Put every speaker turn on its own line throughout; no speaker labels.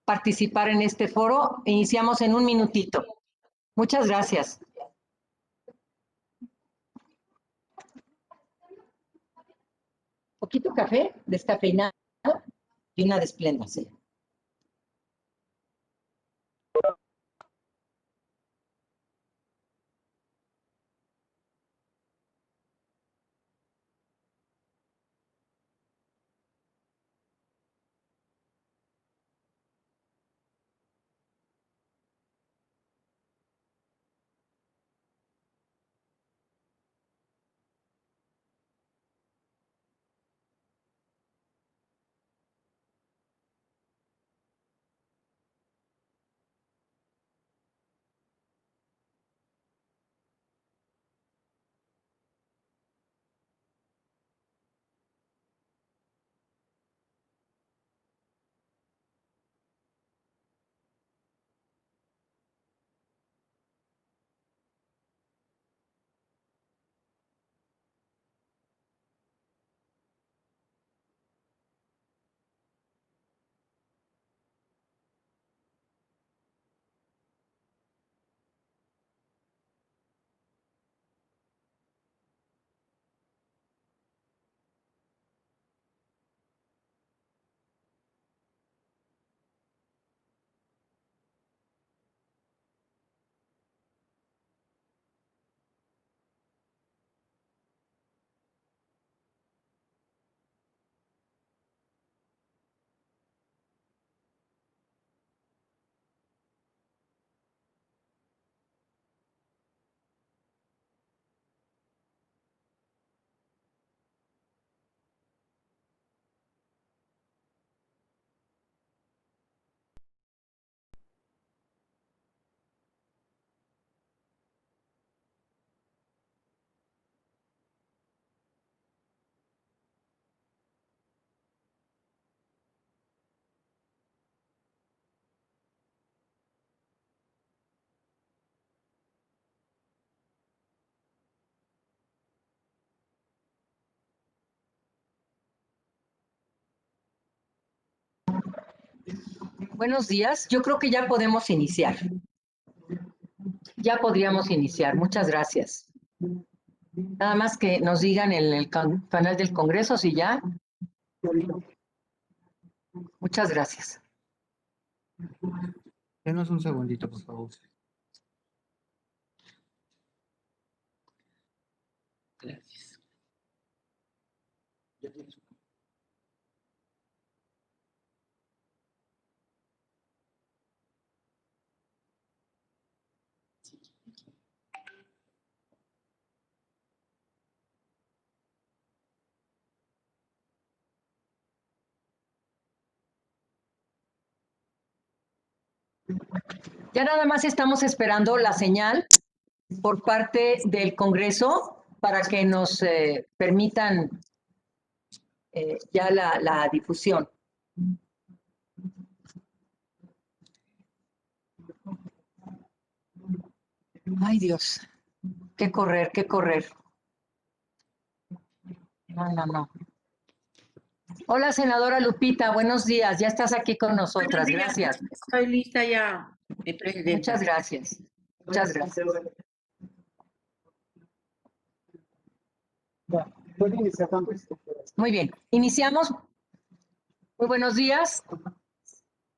participar en este foro. Iniciamos en un minutito. Muchas gracias. Poquito café descafeinado y una desplenda, sí. Buenos días. Yo creo que ya podemos iniciar. Ya podríamos iniciar. Muchas gracias. Nada más que nos digan en el canal del Congreso si ya. Muchas gracias.
Denos un segundito, por favor. Gracias.
Ya nada más estamos esperando la señal por parte del Congreso para que nos permitan ya la difusión. Ay, Dios. Qué correr, qué correr. No. Hola, senadora Lupita, buenos días. Ya estás aquí con nosotras. Gracias.
Estoy lista ya, presidenta.
Muchas gracias. Muchas gracias. Muy bien, iniciamos. Muy buenos días.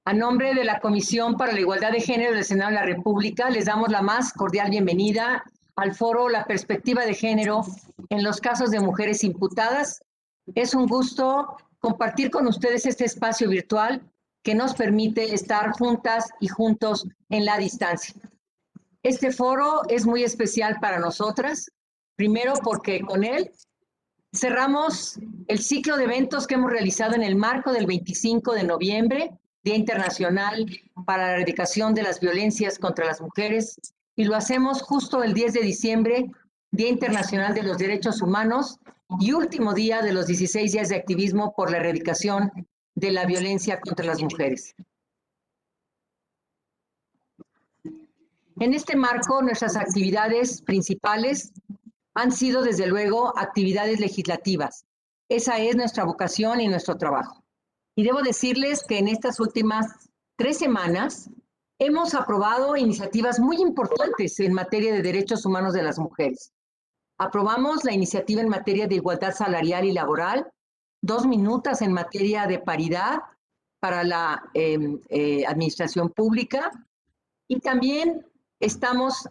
A nombre de la Comisión para la Igualdad de Género del Senado de la República, les damos la más cordial bienvenida al foro La Perspectiva de Género en los casos de mujeres imputadas. Es un gusto compartir con ustedes este espacio virtual que nos permite estar juntas y juntos en la distancia. Este foro es muy especial para nosotras, primero porque con él cerramos el ciclo de eventos que hemos realizado en el marco del 25 de noviembre, Día Internacional para la Erradicación de las Violencias contra las Mujeres, y lo hacemos justo el 10 de diciembre, Día Internacional de los Derechos Humanos y último día de los 16 días de activismo por la erradicación de la violencia contra las mujeres. En este marco, nuestras actividades principales han sido, desde luego, actividades legislativas. Esa es nuestra vocación y nuestro trabajo. Y debo decirles que en estas últimas 3 semanas hemos aprobado iniciativas muy importantes en materia de derechos humanos de las mujeres. Aprobamos la iniciativa en materia de igualdad salarial y laboral, 2 minutas en materia de paridad para la administración pública, y también estamos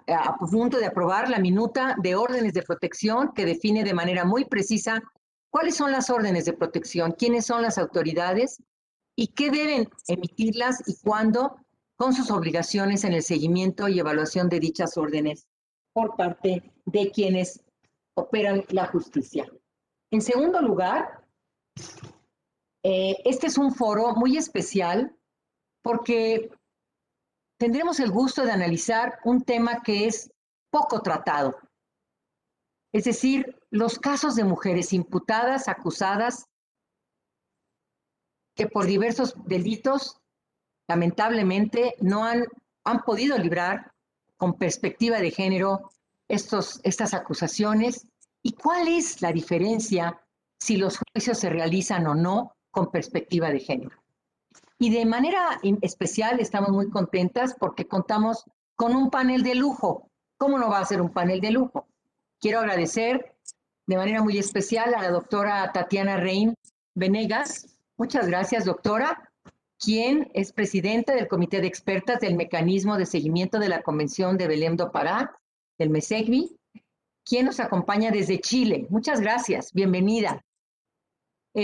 a punto de aprobar la minuta de órdenes de protección que define de manera muy precisa cuáles son las órdenes de protección, quiénes son las autoridades y qué deben emitirlas y cuándo, con sus obligaciones en el seguimiento y evaluación de dichas órdenes por parte de quienes operan la justicia. En segundo lugar, este es un foro muy especial porque tendremos el gusto de analizar un tema que es poco tratado, es decir, los casos de mujeres imputadas, acusadas, que por diversos delitos, lamentablemente, no han podido librar con perspectiva de género estas acusaciones. ¿Y cuál es la diferencia si los juicios se realizan o no con perspectiva de género? Y de manera especial estamos muy contentas porque contamos con un panel de lujo. ¿Cómo no va a ser un panel de lujo? Quiero agradecer de manera muy especial a la doctora Tatiana Rein Venegas. Muchas gracias, doctora, quien es presidenta del Comité de Expertas del Mecanismo de Seguimiento de la Convención de Belém do Pará, del MESEGBI, quien nos acompaña desde Chile. Muchas gracias, bienvenida.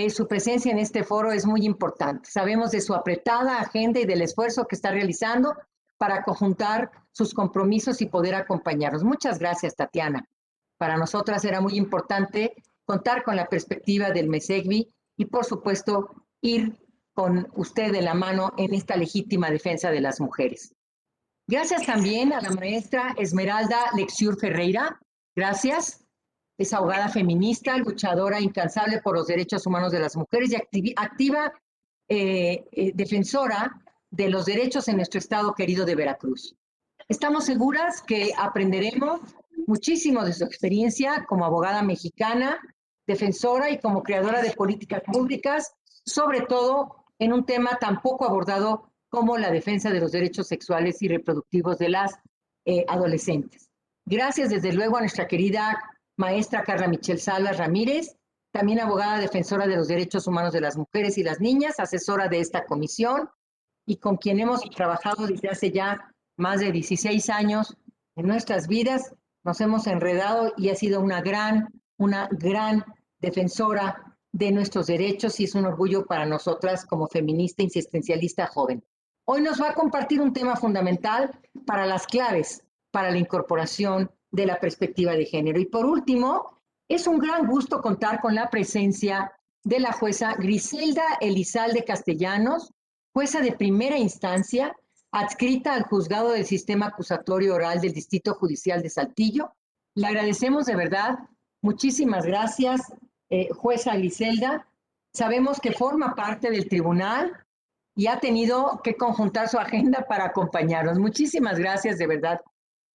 Su presencia en este foro es muy importante. Sabemos de su apretada agenda y del esfuerzo que está realizando para conjuntar sus compromisos y poder acompañarnos. Muchas gracias, Tatiana. Para nosotras era muy importante contar con la perspectiva del MESEGBI y, por supuesto, ir con usted de la mano en esta legítima defensa de las mujeres. Gracias también a la maestra Esmeralda Lexiur Ferreira. Gracias. Es abogada feminista, luchadora incansable por los derechos humanos de las mujeres y activa defensora de los derechos en nuestro estado querido de Veracruz. Estamos seguras que aprenderemos muchísimo de su experiencia como abogada mexicana, defensora y como creadora de políticas públicas, sobre todo en un tema tan poco abordado como la defensa de los derechos sexuales y reproductivos de las adolescentes. Gracias desde luego a nuestra querida maestra Carla Michelle Salas Ramírez, también abogada defensora de los derechos humanos de las mujeres y las niñas, asesora de esta comisión y con quien hemos trabajado desde hace ya más de 16 años en nuestras vidas. Nos hemos enredado y ha sido una gran defensora de nuestros derechos y es un orgullo para nosotras como feminista insistencialista joven. Hoy nos va a compartir un tema fundamental para las claves para la incorporación de la perspectiva de género. Y por último, es un gran gusto contar con la presencia de la jueza Griselda Elizalde Castellanos, jueza de primera instancia, adscrita al juzgado del sistema acusatorio oral del Distrito Judicial de Saltillo. Le agradecemos de verdad. Muchísimas gracias, jueza Griselda. Sabemos que forma parte del tribunal y ha tenido que conjuntar su agenda para acompañarnos. Muchísimas gracias, de verdad.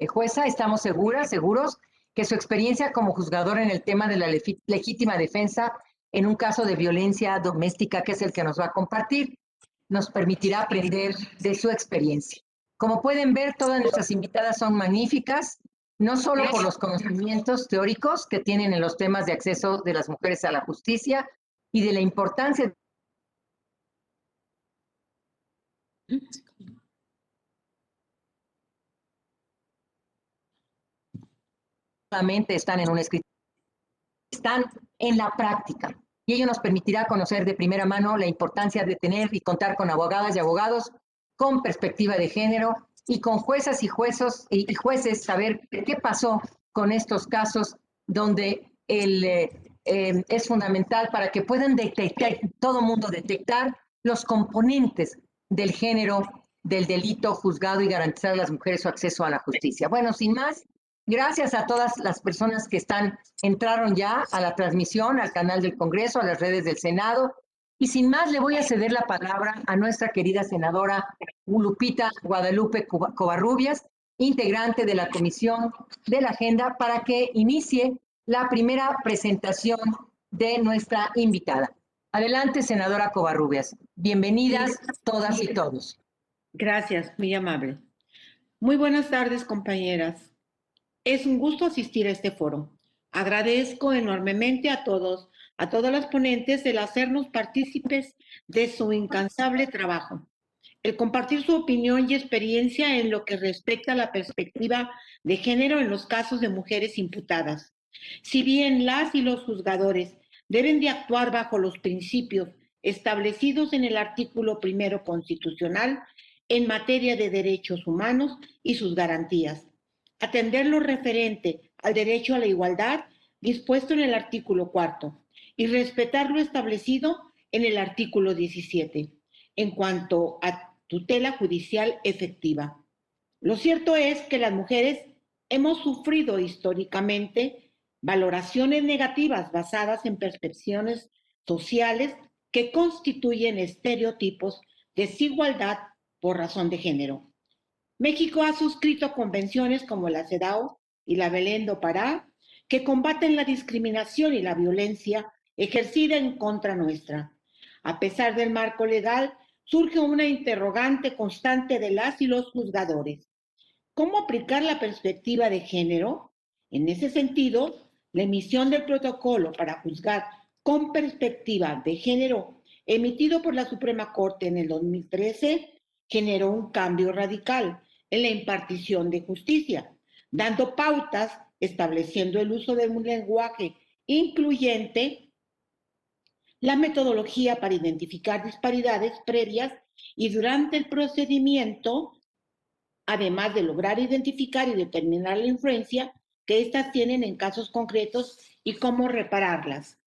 Jueza, estamos seguros que su experiencia como juzgadora en el tema de la legítima defensa en un caso de violencia doméstica, que es el que nos va a compartir, nos permitirá aprender de su experiencia. Como pueden ver, todas nuestras invitadas son magníficas, no solo por los conocimientos teóricos que tienen en los temas de acceso de las mujeres a la justicia y de la importancia están en un escritorio, están en la práctica. Y ello nos permitirá conocer de primera mano la importancia de tener y contar con abogadas y abogados con perspectiva de género y con juezas y jueces saber qué pasó con estos casos donde es fundamental para que puedan detectar, todo mundo detectar los componentes del género del delito juzgado y garantizar a las mujeres su acceso a la justicia. Bueno, sin más, gracias a todas las personas que entraron ya a la transmisión, al canal del Congreso, a las redes del Senado. Y sin más, le voy a ceder la palabra a nuestra querida senadora Lupita Guadalupe Covarrubias, integrante de la Comisión de la Agenda, para que inicie la primera presentación de nuestra invitada. Adelante, senadora Covarrubias. Bienvenidas todas y todos.
Gracias, muy amable. Muy buenas tardes, compañeras. Es un gusto asistir a este foro. Agradezco enormemente a todas las ponentes el hacernos partícipes de su incansable trabajo, el compartir su opinión y experiencia en lo que respecta a la perspectiva de género en los casos de mujeres imputadas. Si bien las y los juzgadores deben de actuar bajo los principios establecidos en el artículo primero constitucional en materia de derechos humanos y sus garantías, atender lo referente al derecho a la igualdad dispuesto en el artículo cuarto y respetar lo establecido en el artículo 17 en cuanto a tutela judicial efectiva. Lo cierto es que las mujeres hemos sufrido históricamente valoraciones negativas basadas en percepciones sociales que constituyen estereotipos de desigualdad por razón de género. México ha suscrito convenciones como la CEDAW y la Belén do Pará que combaten la discriminación y la violencia ejercida en contra nuestra. A pesar del marco legal, surge una interrogante constante de las y los juzgadores. ¿Cómo aplicar la perspectiva de género? En ese sentido, la emisión del protocolo para juzgar con perspectiva de género emitido por la Suprema Corte en el 2013 generó un cambio radical en la impartición de justicia, dando pautas, estableciendo el uso de un lenguaje incluyente, la metodología para identificar disparidades previas y durante el procedimiento, además de lograr identificar y determinar la influencia que éstas tienen en casos concretos y cómo repararlas.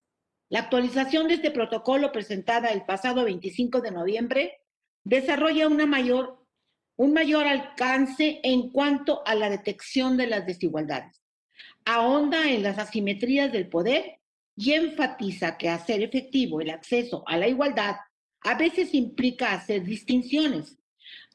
La actualización de este protocolo presentada el pasado 25 de noviembre desarrolla un mayor alcance en cuanto a la detección de las desigualdades. Ahonda en las asimetrías del poder y enfatiza que hacer efectivo el acceso a la igualdad a veces implica hacer distinciones.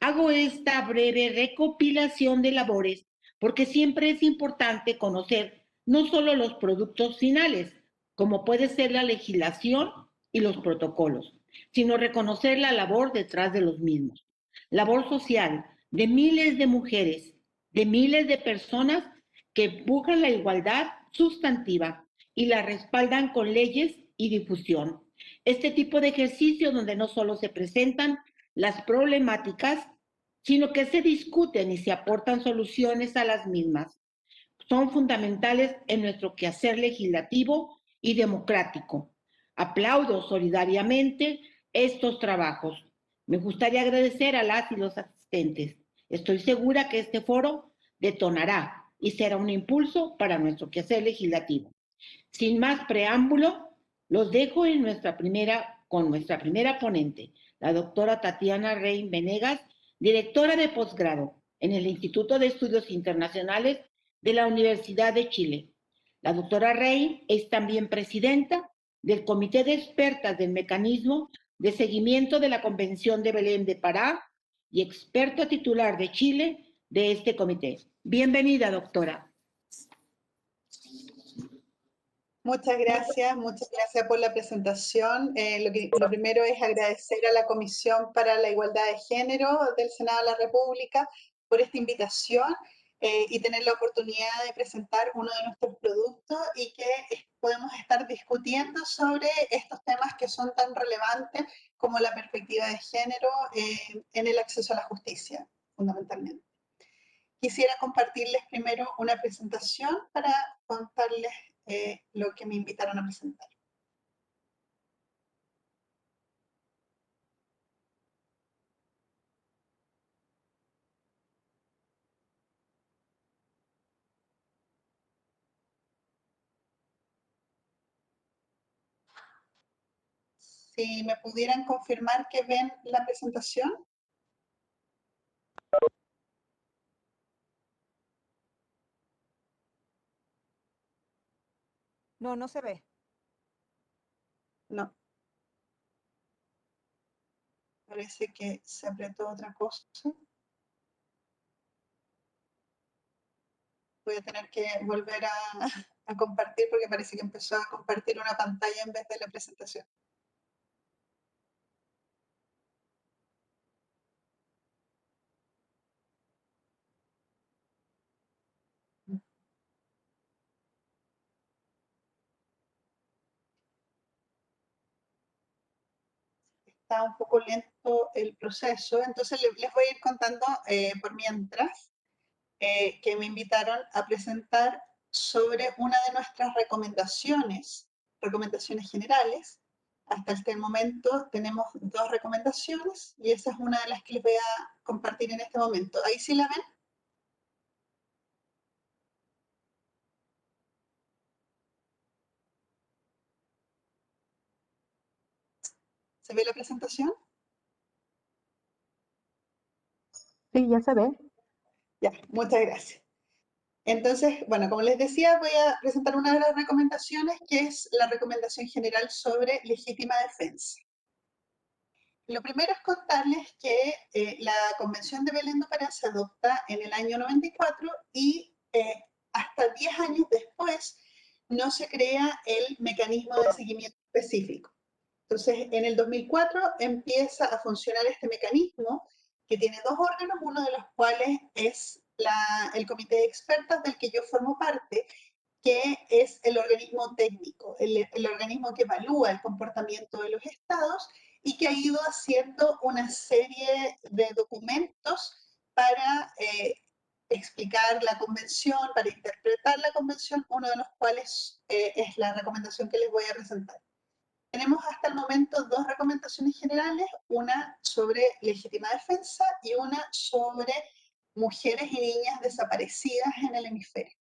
Hago esta breve recopilación de labores porque siempre es importante conocer no solo los productos finales, como puede ser la legislación y los protocolos, sino reconocer la labor detrás de los mismos. Labor social de miles de mujeres, de miles de personas que buscan la igualdad sustantiva y la respaldan con leyes y difusión. Este tipo de ejercicio donde no solo se presentan las problemáticas, sino que se discuten y se aportan soluciones a las mismas. Son fundamentales en nuestro quehacer legislativo y democrático. Aplaudo solidariamente estos trabajos. Me gustaría agradecer a las y los asistentes. Estoy segura que este foro detonará y será un impulso para nuestro quehacer legislativo. Sin más preámbulo, los dejo con nuestra primera ponente, la doctora Tatiana Rey Venegas, directora de posgrado en el Instituto de Estudios Internacionales de la Universidad de Chile. La doctora Rey es también presidenta del Comité de Expertas del Mecanismo de Seguimiento de la Convención de Belén de Pará y experta titular de Chile de este comité. Bienvenida, doctora.
Muchas gracias por la presentación. Lo primero es agradecer a la Comisión para la Igualdad de Género del Senado de la República por esta invitación y tener la oportunidad de presentar uno de nuestros productos y que podemos estar discutiendo sobre estos temas que son tan relevantes como la perspectiva de género en el acceso a la justicia, fundamentalmente. Quisiera compartirles primero una presentación para contarles lo que me invitaron a presentar. Si me pudieran confirmar que ven la presentación.
No, no se ve.
No. Parece que se apretó otra cosa. Voy a tener que volver a compartir porque parece que empezó a compartir una pantalla en vez de la presentación. está un poco lento el proceso, entonces les voy a ir contando por mientras que me invitaron a presentar sobre una de nuestras recomendaciones generales. Hasta este momento tenemos 2 recomendaciones y esa es una de las que les voy a compartir en este momento. ¿Ahí sí la ven? ¿Se ve la presentación?
Sí, ya se ve.
Ya, muchas gracias. Entonces, bueno, como les decía, voy a presentar una de las recomendaciones, que es la recomendación general sobre legítima defensa. Lo primero es contarles que la Convención de Belén do Pará se adopta en el año 94 y hasta 10 años después no se crea el mecanismo de seguimiento específico. Entonces, en el 2004 empieza a funcionar este mecanismo que tiene 2 órganos, uno de los cuales es el comité de expertas del que yo formo parte, que es el organismo técnico, el organismo que evalúa el comportamiento de los estados y que ha ido haciendo una serie de documentos para explicar la convención, para interpretar la convención, uno de los cuales es la recomendación que les voy a presentar. Tenemos hasta el momento 2 recomendaciones generales, una sobre legítima defensa y una sobre mujeres y niñas desaparecidas en el hemisferio.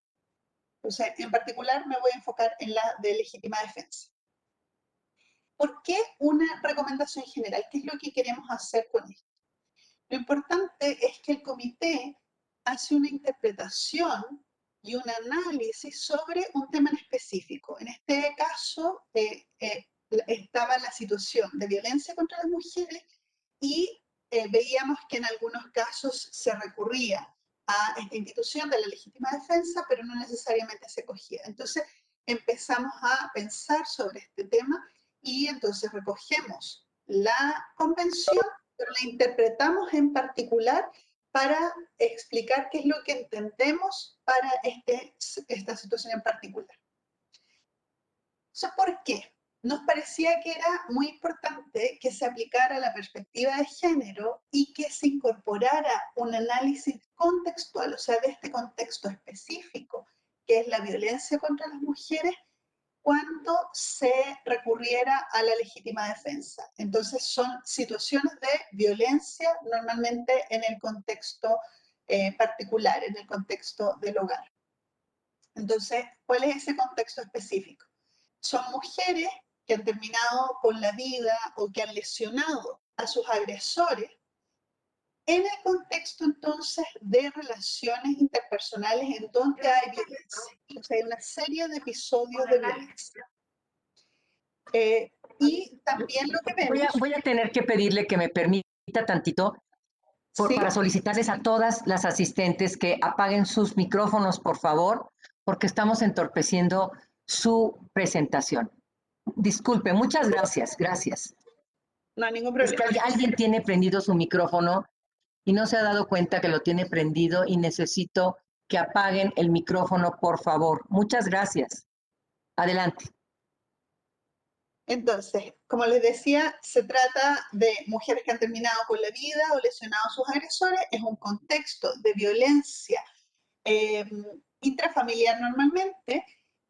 Entonces, en particular me voy a enfocar en la de legítima defensa. ¿Por qué una recomendación general? ¿Qué es lo que queremos hacer con esto? Lo importante es que el comité hace una interpretación y un análisis sobre un tema en específico. En este caso, estaba la situación de violencia contra las mujeres y veíamos que en algunos casos se recurría a esta institución de la legítima defensa, pero no necesariamente se cogía. Entonces empezamos a pensar sobre este tema y entonces recogemos la convención, pero la interpretamos en particular para explicar qué es lo que entendemos para esta situación en particular. ¿Por qué? Nos parecía que era muy importante que se aplicara la perspectiva de género y que se incorporara un análisis contextual, o sea, de este contexto específico, que es la violencia contra las mujeres, cuando se recurriera a la legítima defensa. Entonces son situaciones de violencia normalmente en el contexto particular, en el contexto del hogar. Entonces, ¿cuál es ese contexto específico? Son mujeres que han terminado con la vida o que han lesionado a sus agresores en el contexto entonces de relaciones interpersonales en donde hay violencia. O sea, hay una serie de episodios de violencia. Y también lo que vemos...
Voy a tener que pedirle que me permita tantito
¿Sí?
para solicitarles a todas las asistentes que apaguen sus micrófonos, por favor, porque estamos entorpeciendo su presentación. Disculpe, muchas gracias, gracias.
No hay ningún
Es
problema.
que alguien tiene prendido su micrófono y no se ha dado cuenta que lo tiene prendido y necesito que apaguen el micrófono, por favor. Muchas gracias. Adelante.
Entonces, como les decía, se trata de mujeres que han terminado con la vida o lesionado a sus agresores. Es un contexto de violencia intrafamiliar normalmente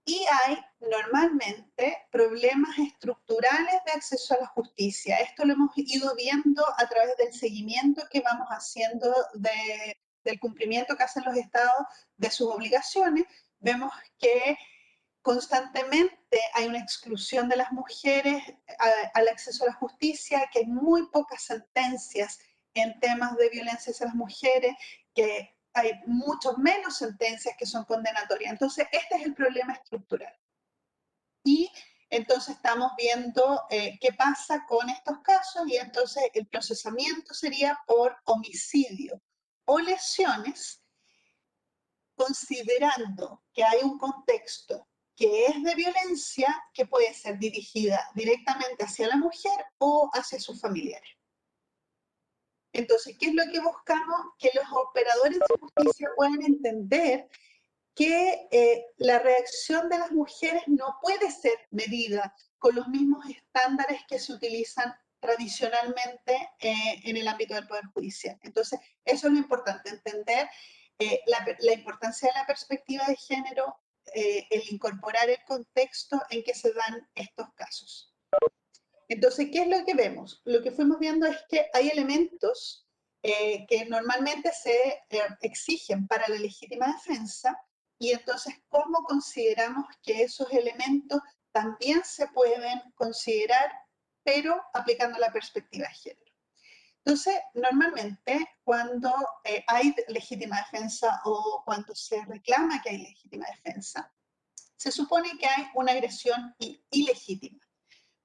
y hay normalmente problemas estructurales de acceso a la justicia. Esto lo hemos ido viendo a través del seguimiento que vamos haciendo del cumplimiento que hacen los estados de sus obligaciones. Vemos que constantemente hay una exclusión de las mujeres al acceso a la justicia, que hay muy pocas sentencias en temas de violencia hacia las mujeres, que hay mucho menos sentencias que son condenatorias. Entonces, este es el problema estructural. Y entonces estamos viendo qué pasa con estos casos y entonces el procesamiento sería por homicidio o lesiones, considerando que hay un contexto que es de violencia que puede ser dirigida directamente hacia la mujer o hacia sus familiares. Entonces, ¿qué es lo que buscamos? Que los operadores de justicia puedan entender que la reacción de las mujeres no puede ser medida con los mismos estándares que se utilizan tradicionalmente en el ámbito del Poder Judicial. Entonces, eso es lo importante, entender la importancia de la perspectiva de género, el incorporar el contexto en que se dan estos casos. Entonces, ¿qué es lo que vemos? Lo que fuimos viendo es que hay elementos que normalmente se exigen para la legítima defensa, y entonces, ¿cómo consideramos que esos elementos también se pueden considerar, pero aplicando la perspectiva de género? Entonces, normalmente, cuando hay legítima defensa o cuando se reclama que hay legítima defensa, se supone que hay una agresión ilegítima.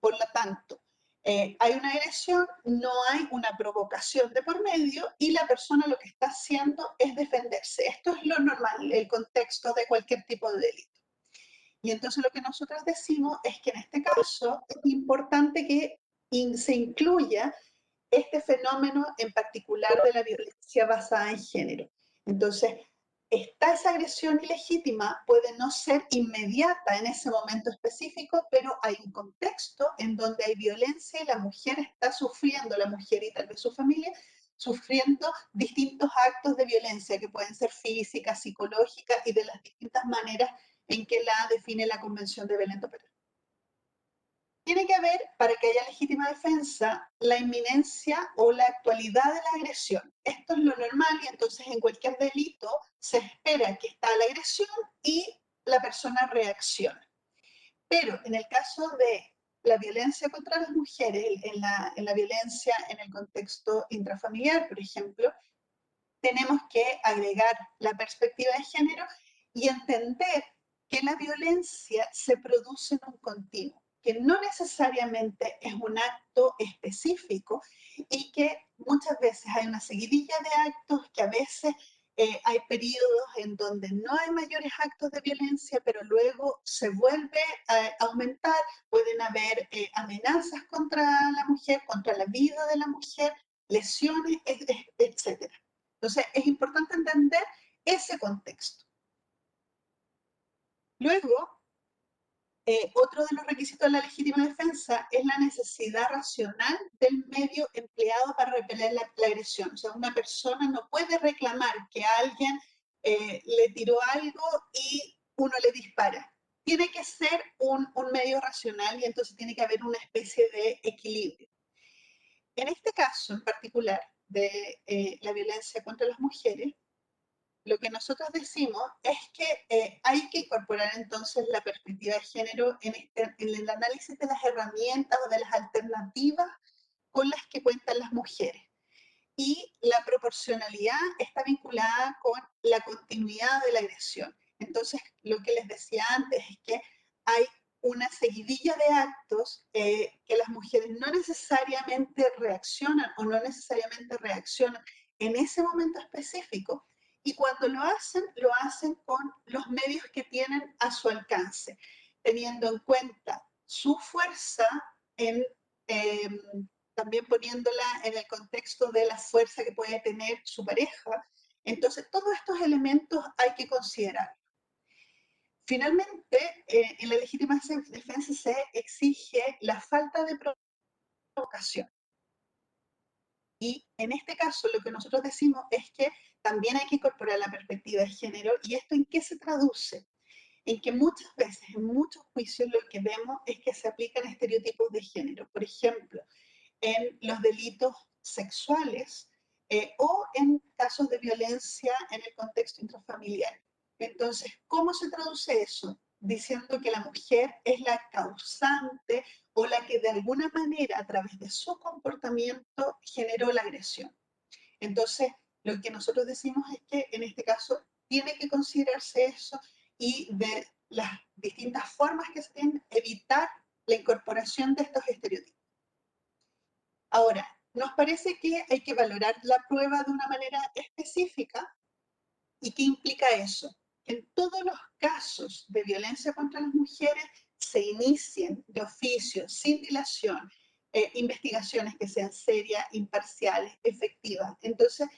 Por lo tanto, hay una agresión, no hay una provocación de por medio y la persona lo que está haciendo es defenderse. Esto es lo normal, el contexto de cualquier tipo de delito. Y entonces lo que nosotros decimos es que en este caso es importante que se incluya este fenómeno en particular de la violencia basada en género. Entonces, esa agresión ilegítima puede no ser inmediata en ese momento específico, pero hay un contexto en donde hay violencia y la mujer está sufriendo, la mujer y tal vez su familia, sufriendo distintos actos de violencia que pueden ser físicas, psicológicas y de las distintas maneras en que la define la Convención de Belén-do Pará. Tiene que haber, para que haya legítima defensa, la inminencia o la actualidad de la agresión. Esto es lo normal y entonces en cualquier delito se espera que está la agresión y la persona reacciona. Pero en el caso de la violencia contra las mujeres, en la violencia en el contexto intrafamiliar, por ejemplo, tenemos que agregar la perspectiva de género y entender que la violencia se produce en un continuo, que no necesariamente es un acto específico y que muchas veces hay una seguidilla de actos, que a veces hay periodos en donde no hay mayores actos de violencia, pero luego se vuelve a aumentar, pueden haber amenazas contra la mujer, contra la vida de la mujer, lesiones, etc. Entonces, es importante entender ese contexto. Luego, otro de los requisitos de la legítima defensa es la necesidad racional del medio empleado para repeler la agresión. O sea, una persona no puede reclamar que alguien le tiró algo y uno le dispara. Tiene que ser un medio racional y entonces tiene que haber una especie de equilibrio. En este caso en particular de la violencia contra las mujeres, lo que nosotros decimos es que hay que incorporar entonces la perspectiva de género en el análisis de las herramientas o de las alternativas con las que cuentan las mujeres. Y la proporcionalidad está vinculada con la continuidad de la agresión. Entonces, lo que les decía antes es que hay una seguidilla de actos que las mujeres no necesariamente reaccionan o no necesariamente reaccionan en ese momento específico, y cuando lo hacen con los medios que tienen a su alcance, teniendo en cuenta su fuerza, también poniéndola en el contexto de la fuerza que puede tener su pareja. Entonces, todos estos elementos hay que considerar. Finalmente, en la legítima defensa se exige la falta de provocación. Y en este caso lo que nosotros decimos es que también hay que incorporar la perspectiva de género. ¿Y esto en qué se traduce? En que muchas veces, en muchos juicios, lo que vemos es que se aplican estereotipos de género. Por ejemplo, en los delitos sexuales o en casos de violencia en el contexto intrafamiliar. Entonces, ¿cómo se traduce eso? Diciendo que la mujer es la causante o la que de alguna manera a través de su comportamiento generó la agresión. Entonces, lo que nosotros decimos es que en este caso tiene que considerarse eso y de las distintas formas que se tienen, evitar la incorporación de estos estereotipos. Ahora, nos parece que hay que valorar la prueba de una manera específica. ¿Y qué implica eso? En todos los casos de violencia contra las mujeres se inicien de oficio, sin dilación, investigaciones que sean serias, imparciales, efectivas. Entonces,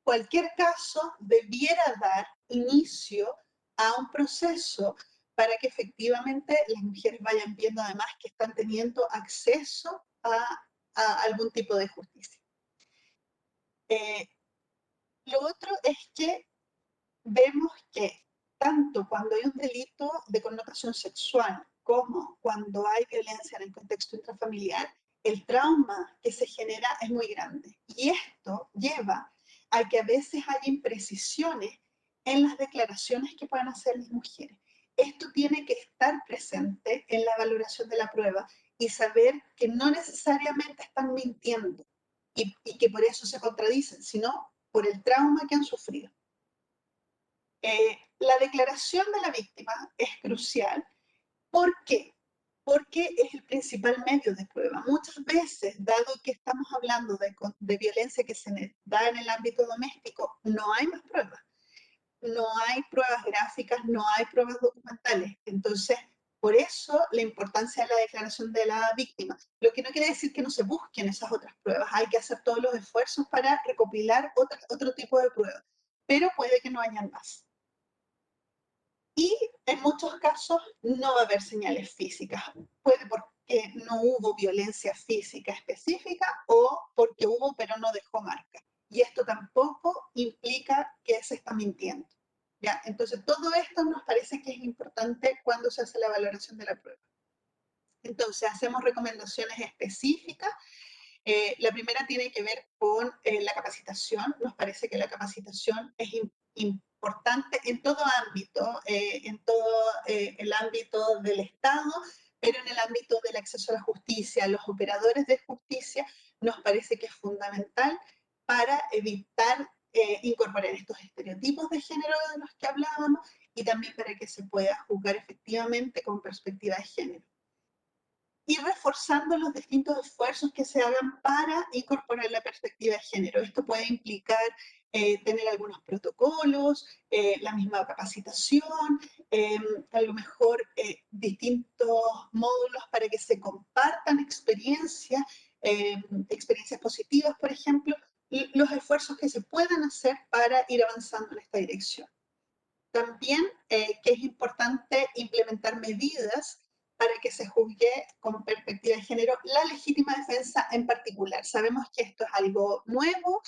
cualquier caso debiera dar inicio a un proceso para que efectivamente las mujeres vayan viendo además que están teniendo acceso a a algún tipo de justicia. Lo otro es que vemos que tanto cuando hay un delito de connotación sexual como cuando hay violencia en el contexto intrafamiliar, el trauma que se genera es muy grande. Y esto lleva a que a veces haya imprecisiones en las declaraciones que puedan hacer las mujeres. Esto tiene que estar presente en la valoración de la prueba y saber que no necesariamente están mintiendo y que por eso se contradicen, sino por el trauma que han sufrido. La declaración de la víctima es crucial. ¿Por qué? Porque es el principal medio de prueba. Muchas veces, dado que estamos hablando de violencia que se da en el ámbito doméstico, no hay más pruebas. No hay pruebas gráficas, no hay pruebas documentales. Entonces, por eso la importancia de la declaración de la víctima. Lo que no quiere decir que no se busquen esas otras pruebas. Hay que hacer todos los esfuerzos para recopilar otro tipo de pruebas. Pero puede que no hayan más. Y en muchos casos no va a haber señales físicas. Puede porque no hubo violencia física específica o porque hubo pero no dejó marca. Y esto tampoco implica que se está mintiendo. ¿Ya? Entonces, todo esto nos parece que es importante cuando se hace la valoración de la prueba. Entonces, hacemos recomendaciones específicas. La primera tiene que ver con la capacitación. Nos parece que la capacitación es importante en todo ámbito, en todo el ámbito del Estado, pero en el ámbito del acceso a la justicia, los operadores de justicia, nos parece que es fundamental para evitar incorporar estos estereotipos de género de los que hablábamos y también para que se pueda juzgar efectivamente con perspectiva de género. Y reforzando los distintos esfuerzos que se hagan para incorporar la perspectiva de género. Esto puede implicar tener algunos protocolos, la misma capacitación, a lo mejor distintos módulos para que se compartan experiencias, experiencias positivas, por ejemplo, y los esfuerzos que se puedan hacer para ir avanzando en esta dirección. También que es importante implementar medidas para que se juzgue con perspectiva de género la legítima defensa en particular. Sabemos que esto es algo nuevo,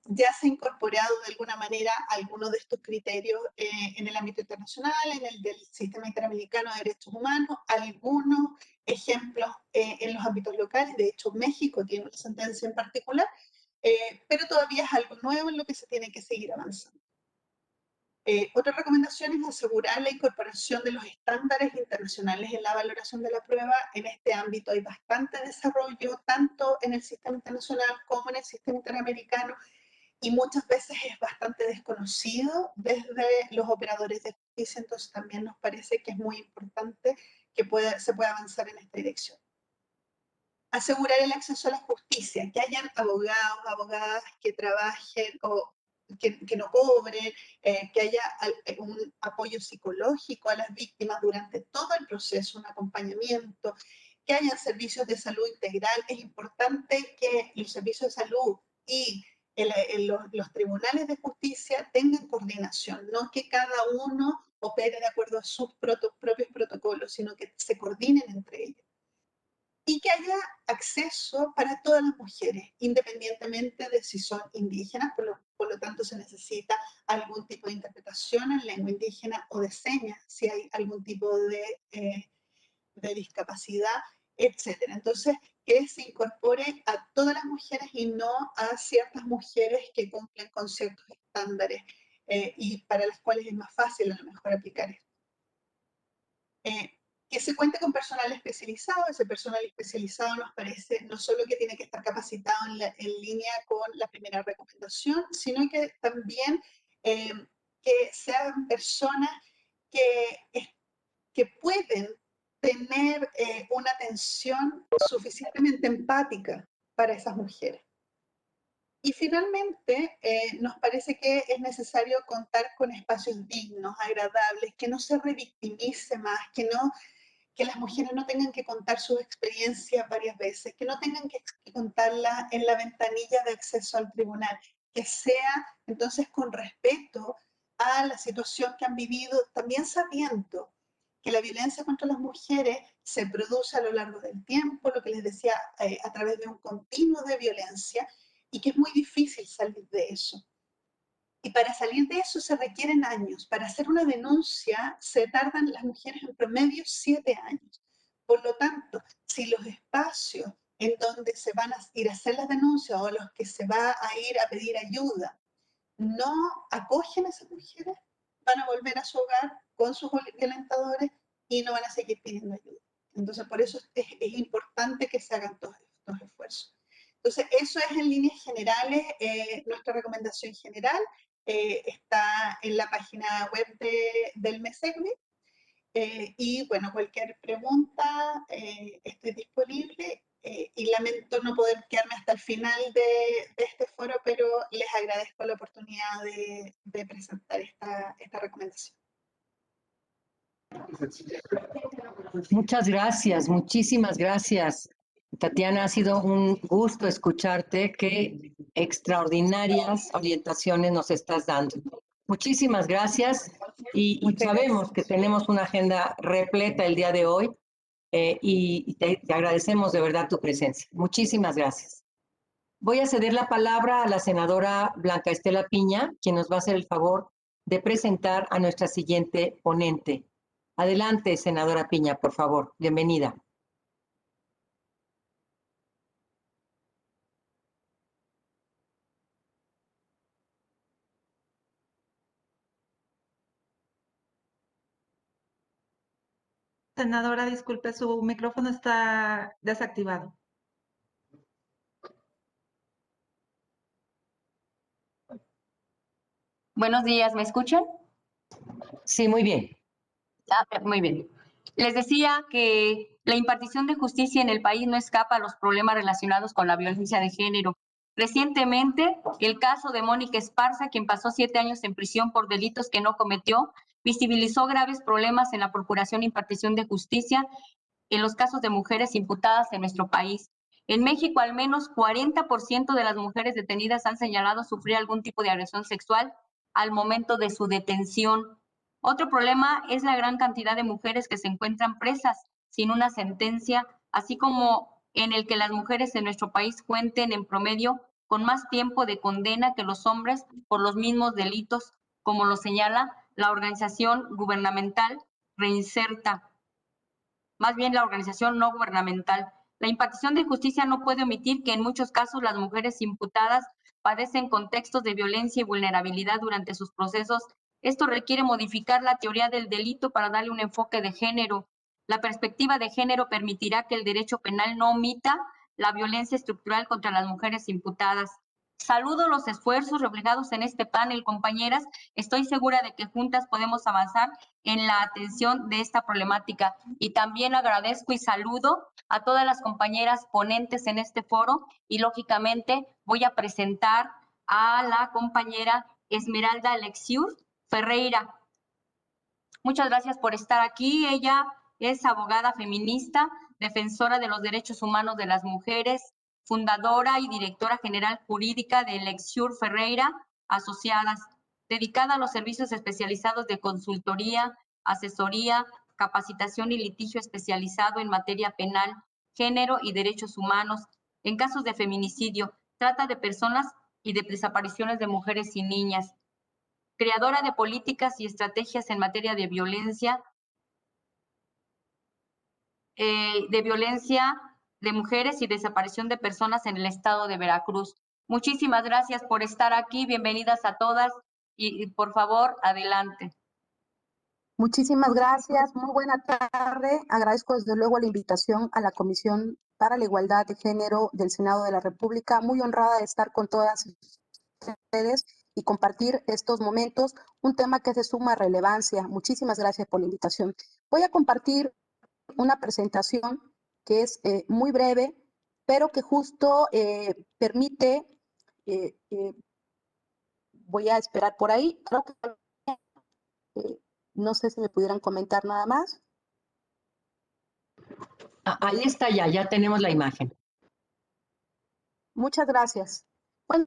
ya se ha incorporado de alguna manera algunos de estos criterios en el ámbito internacional, en el del Sistema Interamericano de Derechos Humanos, algunos ejemplos en los ámbitos locales. De hecho, México tiene una sentencia en particular, pero todavía es algo nuevo en lo que se tiene que seguir avanzando. Otra recomendación es asegurar la incorporación de los estándares internacionales en la valoración de la prueba. En este ámbito hay bastante desarrollo, tanto en el sistema internacional como en el sistema interamericano, y muchas veces es bastante desconocido desde los operadores de justicia, entonces también nos parece que es muy importante que se pueda avanzar en esta dirección. Asegurar el acceso a la justicia, que hayan abogados, abogadas que trabajen o que no cobren, que haya un apoyo psicológico a las víctimas durante todo el proceso, un acompañamiento, que haya servicios de salud integral. Es importante que los servicios de salud y los tribunales de justicia tengan coordinación, no que cada uno opere de acuerdo a sus propios protocolos, sino que se coordinen entre ellos. Y que haya acceso para todas las mujeres, independientemente de si son indígenas, por lo tanto se necesita algún tipo de interpretación en lengua indígena o de señas, si hay algún tipo de discapacidad, etc. Entonces, que se incorpore a todas las mujeres y no a ciertas mujeres que cumplen con ciertos estándares y para las cuales es más fácil a lo mejor aplicar esto. Que se cuente con personal especializado. Ese personal especializado nos parece no solo que tiene que estar capacitado en línea con la primera recomendación, sino que también que sean personas que pueden tener una atención suficientemente empática para esas mujeres. Y finalmente, nos parece que es necesario contar con espacios dignos, agradables, que no se revictimice más, que las mujeres no tengan que contar sus experiencias varias veces, que no tengan que contarla en la ventanilla de acceso al tribunal, que sea entonces con respeto a la situación que han vivido, también sabiendo que la violencia contra las mujeres se produce a lo largo del tiempo, lo que les decía, a través de un continuo de violencia, y que es muy difícil salir de eso. Y para salir de eso se requieren años. Para hacer una denuncia se tardan las mujeres en promedio 7 años. Por lo tanto, si los espacios en donde se van a ir a hacer las denuncias o a los que se va a ir a pedir ayuda no acogen a esas mujeres, van a volver a su hogar con sus violentadores y no van a seguir pidiendo ayuda. Entonces, por eso es importante que se hagan todos estos esfuerzos. Entonces, eso es en líneas generales nuestra recomendación general. Está en la página web del MESECBI. Y bueno, cualquier pregunta, estoy disponible y lamento no poder quedarme hasta el final de este foro, pero les agradezco la oportunidad de presentar esta recomendación.
Muchas gracias, muchísimas gracias. Tatiana, ha sido un gusto escucharte. Qué extraordinarias orientaciones nos estás dando. Muchísimas gracias y sabemos que tenemos una agenda repleta el día de hoy y te agradecemos de verdad tu presencia. Muchísimas gracias. Voy a ceder la palabra a la senadora Blanca Estela Piña, quien nos va a hacer el favor de presentar a nuestra siguiente ponente. Adelante, senadora Piña, por favor. Bienvenida.
Senadora, disculpe, su micrófono está desactivado.
Buenos días, ¿me escuchan?
Sí, muy bien.
Muy bien. Les decía que la impartición de justicia en el país no escapa a los problemas relacionados con la violencia de género. Recientemente, el caso de Mónica Esparza, quien pasó 7 años en prisión por delitos que no cometió, visibilizó graves problemas en la procuración e impartición de justicia en los casos de mujeres imputadas en nuestro país. En México, al menos 40% de las mujeres detenidas han señalado sufrir algún tipo de agresión sexual al momento de su detención. Otro problema es la gran cantidad de mujeres que se encuentran presas sin una sentencia, así como en el que las mujeres en nuestro país cuenten en promedio con más tiempo de condena que los hombres por los mismos delitos, como lo señala la organización gubernamental Reinserta, más bien la organización no gubernamental. La impartición de justicia no puede omitir que en muchos casos las mujeres imputadas padecen contextos de violencia y vulnerabilidad durante sus procesos. Esto requiere modificar la teoría del delito para darle un enfoque de género. La perspectiva de género permitirá que el derecho penal no omita la violencia estructural contra las mujeres imputadas. Saludo los esfuerzos reflejados en este panel, compañeras. Estoy segura de que juntas podemos avanzar en la atención de esta problemática. Y también agradezco y saludo a todas las compañeras ponentes en este foro y lógicamente voy a presentar a la compañera Esmeralda Alexiur Ferreira. Muchas gracias por estar aquí. Ella es abogada feminista, defensora de los derechos humanos de las mujeres, fundadora y directora general jurídica de Alexiur Ferreira Asociadas, dedicada a los servicios especializados de consultoría, asesoría, capacitación y litigio especializado en materia penal, género y derechos humanos. En casos de feminicidio, trata de personas y de desapariciones de mujeres y niñas. Creadora de políticas y estrategias en materia de violencia de mujeres y desaparición de personas en el estado de Veracruz. Muchísimas gracias por estar aquí. Bienvenidas a todas y por favor, adelante.
Muchísimas gracias, muy buena tarde. Agradezco desde luego la invitación a la Comisión para la Igualdad de Género del Senado de la República. Muy honrada de estar con todas ustedes y compartir estos momentos, un tema que es de suma relevancia. Muchísimas gracias por la invitación. Voy a compartir una presentación que es muy breve, pero que justo permite, voy a esperar por ahí, creo que no sé si me pudieran comentar nada más.
Ahí está ya tenemos la imagen.
Muchas gracias. Bueno,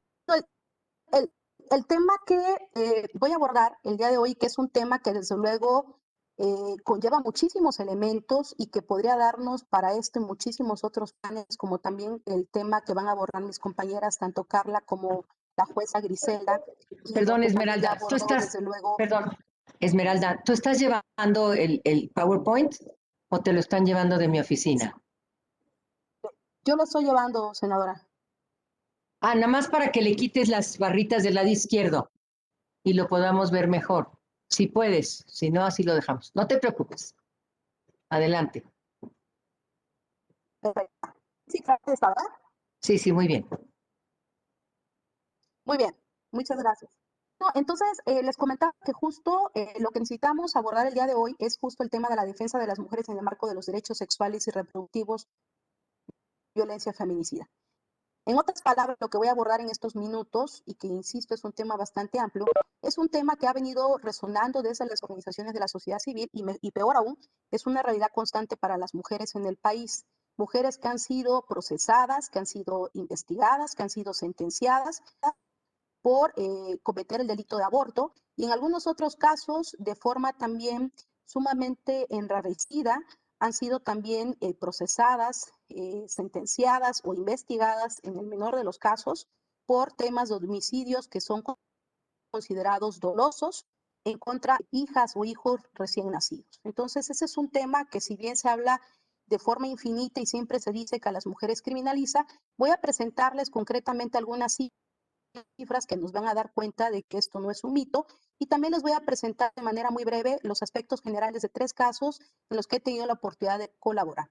el tema que voy a abordar el día de hoy, que es un tema que desde luego conlleva muchísimos elementos y que podría darnos para esto y muchísimos otros planes, como también el tema que van a abordar mis compañeras, tanto Carla como la jueza Griselda. y
Perdón,
lo que también ya
Esmeralda, tú
abordó,
estás,
desde luego.
perdón, Esmeralda, ¿tú estás llevando el PowerPoint o te lo están llevando de mi oficina?
Yo lo estoy llevando, senadora.
Ah, nada más para que le quites las barritas del lado izquierdo y lo podamos ver mejor. Si puedes, si no, así lo dejamos. No te preocupes. Adelante.
Perfecto. Sí, claro, está, ¿verdad?
Sí, sí, muy bien.
Muy bien, muchas gracias. No, entonces, les comentaba que justo lo que necesitamos abordar el día de hoy es justo el tema de la defensa de las mujeres en el marco de los derechos sexuales y reproductivos, violencia feminicida. En otras palabras, lo que voy a abordar en estos minutos, y que insisto es un tema bastante amplio, es un tema que ha venido resonando desde las organizaciones de la sociedad civil y peor aún, es una realidad constante para las mujeres en el país. Mujeres que han sido procesadas, que han sido investigadas, que han sido sentenciadas por cometer el delito de aborto y en algunos otros casos de forma también sumamente enrarecida han sido también procesadas, sentenciadas o investigadas en el menor de los casos por temas de homicidios que son considerados dolosos en contra de hijas o hijos recién nacidos. Entonces, ese es un tema que si bien se habla de forma infinita y siempre se dice que a las mujeres criminaliza, voy a presentarles concretamente algunas cifras que nos van a dar cuenta de que esto no es un mito. Y también les voy a presentar de manera muy breve los aspectos generales de 3 casos en los que he tenido la oportunidad de colaborar.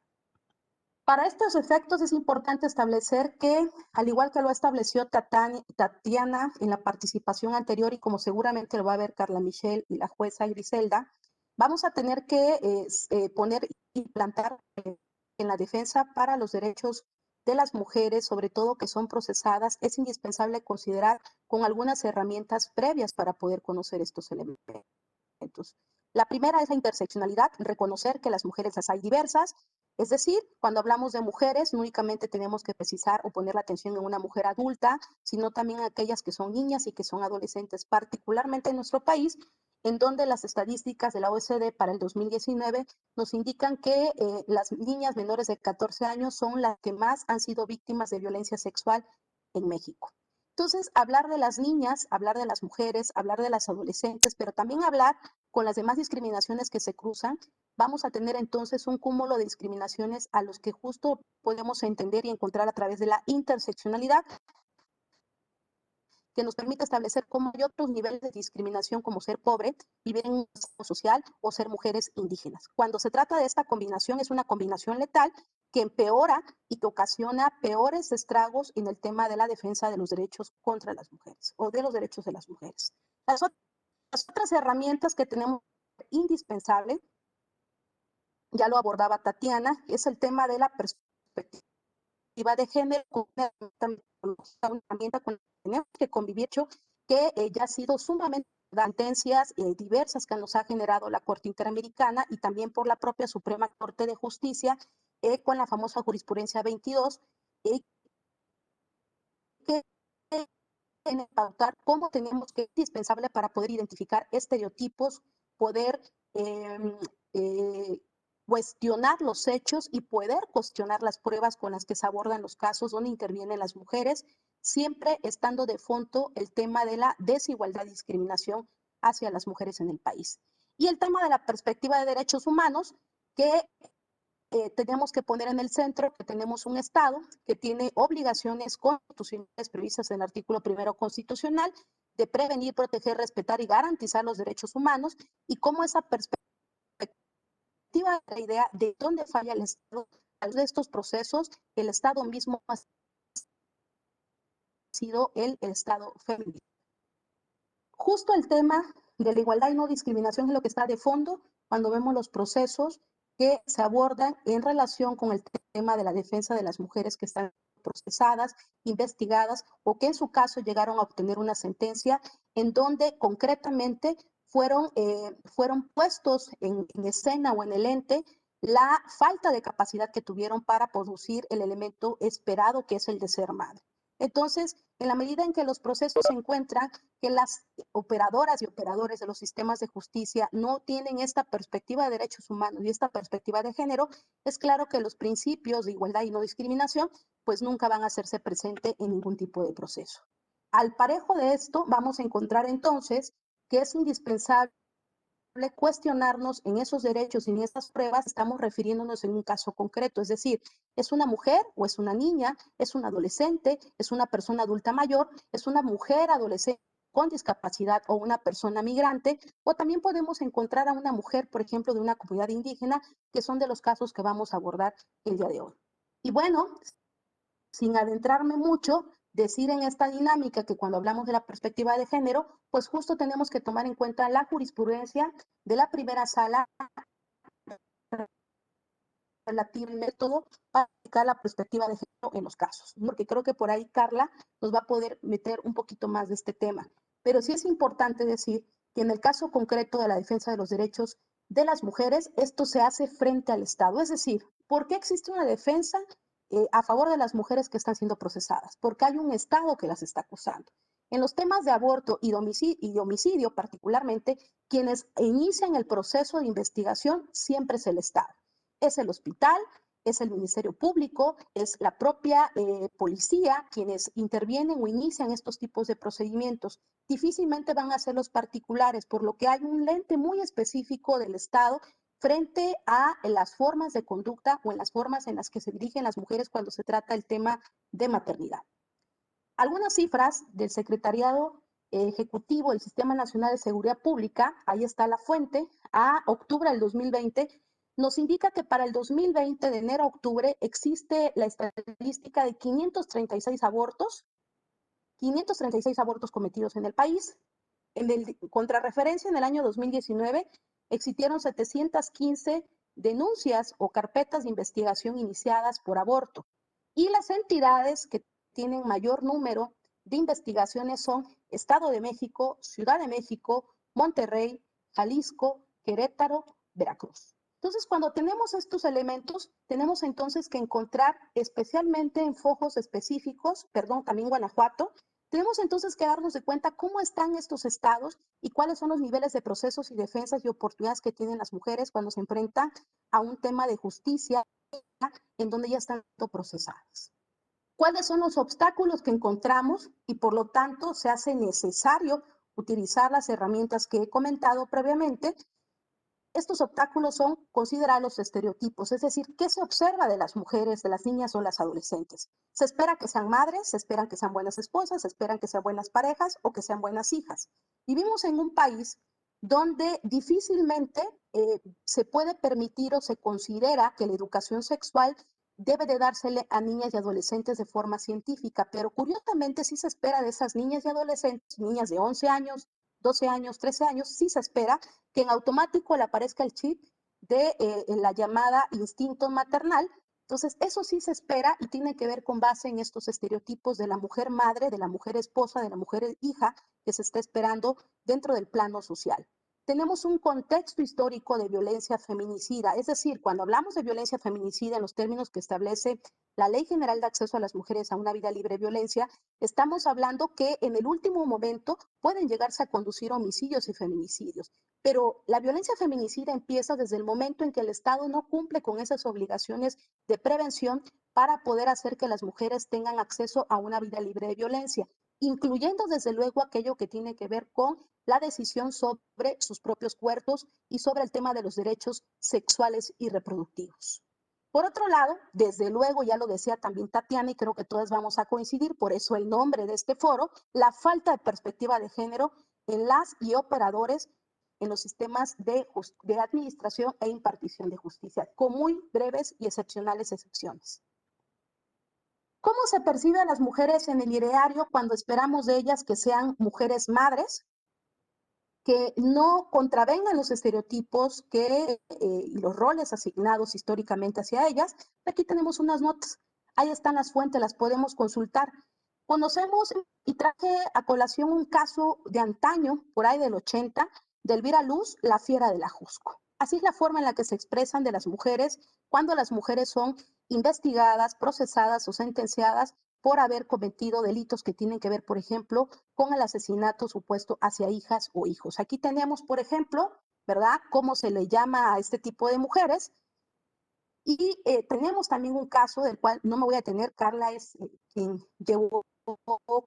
Para estos efectos es importante establecer que, al igual que lo estableció Tatiana en la participación anterior y como seguramente lo va a ver Carla Michelle y la jueza Griselda, vamos a tener que poner y plantar en la defensa para los derechos de las mujeres, sobre todo que son procesadas, es indispensable considerar con algunas herramientas previas para poder conocer estos elementos. La primera es la interseccionalidad, reconocer que las mujeres las hay diversas, es decir, cuando hablamos de mujeres, no únicamente tenemos que precisar o poner la atención en una mujer adulta, sino también en aquellas que son niñas y que son adolescentes, particularmente en nuestro país, en donde las estadísticas de la OECD para el 2019 nos indican que las niñas menores de 14 años son las que más han sido víctimas de violencia sexual en México. Entonces, hablar de las niñas, hablar de las mujeres, hablar de las adolescentes, pero también hablar con las demás discriminaciones que se cruzan, vamos a tener entonces un cúmulo de discriminaciones a los que justo podemos entender y encontrar a través de la interseccionalidad, que nos permite establecer cómo hay otros niveles de discriminación, como ser pobre, vivir en un estado social o ser mujeres indígenas. Cuando se trata de esta combinación, es una combinación letal que empeora y que ocasiona peores estragos en el tema de la defensa de los derechos contra las mujeres o de los derechos de las mujeres. Las otras herramientas que tenemos indispensable, ya lo abordaba Tatiana, es el tema de la perspectiva de género, una herramienta con la que tenemos que convivir, que ya ha sido sumamente sentencias diversas que nos ha generado la Corte Interamericana y también por la propia Suprema Corte de Justicia, con la famosa jurisprudencia 22, que en pautar cómo tenemos que, indispensable para poder identificar estereotipos, poder cuestionar los hechos y poder cuestionar las pruebas con las que se abordan los casos donde intervienen las mujeres, siempre estando de fondo el tema de la desigualdad y discriminación hacia las mujeres en el país. Y el tema de la perspectiva de derechos humanos, que tenemos que poner en el centro que tenemos un Estado que tiene obligaciones constitucionales previstas en el artículo 1 constitucional de prevenir, proteger, respetar y garantizar los derechos humanos, y cómo esa perspectiva, la idea de dónde falla el Estado de estos procesos, el Estado mismo ha sido el Estado femenino. Justo el tema de la igualdad y no discriminación es lo que está de fondo cuando vemos los procesos que se abordan en relación con el tema de la defensa de las mujeres que están procesadas, investigadas o que en su caso llegaron a obtener una sentencia en donde concretamente fueron puestos en escena o en el ente la falta de capacidad que tuvieron para producir el elemento esperado, que es el de ser madre. Entonces, en la medida en que los procesos se encuentran que las operadoras y operadores de los sistemas de justicia no tienen esta perspectiva de derechos humanos y esta perspectiva de género, es claro que los principios de igualdad y no discriminación pues nunca van a hacerse presente en ningún tipo de proceso. Al parejo de esto, vamos a encontrar entonces que es indispensable cuestionarnos en esos derechos y en estas pruebas, estamos refiriéndonos en un caso concreto, es decir, ¿es una mujer o es una niña? ¿Es un adolescente? ¿Es una persona adulta mayor? ¿Es una mujer adolescente con discapacidad o una persona migrante? O también podemos encontrar a una mujer, por ejemplo, de una comunidad indígena, que son de los casos que vamos a abordar el día de hoy. Y bueno, sin adentrarme mucho, decir en esta dinámica que cuando hablamos de la perspectiva de género, pues justo tenemos que tomar en cuenta la jurisprudencia de la primera sala relativa al método para aplicar la perspectiva de género en los casos, porque creo que por ahí Carla nos va a poder meter un poquito más de este tema. Pero sí es importante decir que en el caso concreto de la defensa de los derechos de las mujeres, esto se hace frente al Estado. Es decir, ¿por qué existe una defensa a favor de las mujeres que están siendo procesadas? Porque hay un Estado que las está acusando. En los temas de aborto y de homicidio particularmente, quienes inician el proceso de investigación siempre es el Estado. Es el hospital, es el Ministerio Público, es la propia policía quienes intervienen o inician estos tipos de procedimientos. Difícilmente van a ser los particulares, por lo que hay un lente muy específico del Estado frente a las formas de conducta o en las formas en las que se dirigen las mujeres cuando se trata el tema de maternidad. Algunas cifras del Secretariado Ejecutivo del Sistema Nacional de Seguridad Pública, ahí está la fuente, a octubre del 2020, nos indica que para el 2020, de enero a octubre, existe la estadística de 536 abortos cometidos en el país. En el contrarreferencia, en el año 2019, existieron 715 denuncias o carpetas de investigación iniciadas por aborto. Y las entidades que tienen mayor número de investigaciones son Estado de México, Ciudad de México, Monterrey, Jalisco, Querétaro, Veracruz. Entonces, cuando tenemos estos elementos, tenemos entonces que encontrar especialmente en focos específicos, también Guanajuato, tenemos entonces que darnos de cuenta cómo están estos estados y cuáles son los niveles de procesos y defensas y oportunidades que tienen las mujeres cuando se enfrentan a un tema de justicia en donde ya están procesadas. ¿Cuáles son los obstáculos que encontramos? Y por lo tanto se hace necesario utilizar las herramientas que he comentado previamente. Estos obstáculos son considerar los estereotipos, es decir, ¿qué se observa de las mujeres, de las niñas o las adolescentes? Se espera que sean madres, se esperan que sean buenas esposas, se esperan que sean buenas parejas o que sean buenas hijas. Vivimos en un país donde difícilmente se puede permitir o se considera que la educación sexual debe de dársele a niñas y adolescentes de forma científica, pero curiosamente sí se espera de esas niñas y adolescentes, niñas de 11 años, 12 años, 13 años, sí se espera que en automático le aparezca el chip de la llamada instinto maternal. Entonces, eso sí se espera y tiene que ver con base en estos estereotipos de la mujer madre, de la mujer esposa, de la mujer hija que se está esperando dentro del plano social. Tenemos un contexto histórico de violencia feminicida, es decir, cuando hablamos de violencia feminicida en los términos que establece la Ley General de Acceso a las Mujeres a una Vida Libre de Violencia, estamos hablando que en el último momento pueden llegarse a conducir homicidios y feminicidios. Pero la violencia feminicida empieza desde el momento en que el Estado no cumple con esas obligaciones de prevención para poder hacer que las mujeres tengan acceso a una vida libre de violencia, incluyendo desde luego aquello que tiene que ver con la decisión sobre sus propios cuerpos y sobre el tema de los derechos sexuales y reproductivos. Por otro lado, desde luego, ya lo decía también Tatiana, y creo que todas vamos a coincidir, por eso el nombre de este foro, la falta de perspectiva de género en las y operadores en los sistemas de administración e impartición de justicia, con muy breves y excepcionales excepciones. ¿Cómo se percibe a las mujeres en el ideario cuando esperamos de ellas que sean mujeres madres, que no contravengan los estereotipos y los roles asignados históricamente hacia ellas? Aquí tenemos unas notas, ahí están las fuentes, las podemos consultar. Conocemos y traje a colación un caso de antaño, por ahí del 80, de Elvira Luz, la fiera del Ajusco. Así es la forma en la que se expresan de las mujeres cuando las mujeres son investigadas, procesadas o sentenciadas por haber cometido delitos que tienen que ver, por ejemplo, con el asesinato supuesto hacia hijas o hijos. Aquí tenemos, por ejemplo, ¿verdad?, cómo se le llama a este tipo de mujeres. Y tenemos también un caso del cual no me voy a detener. Carla es quien llevó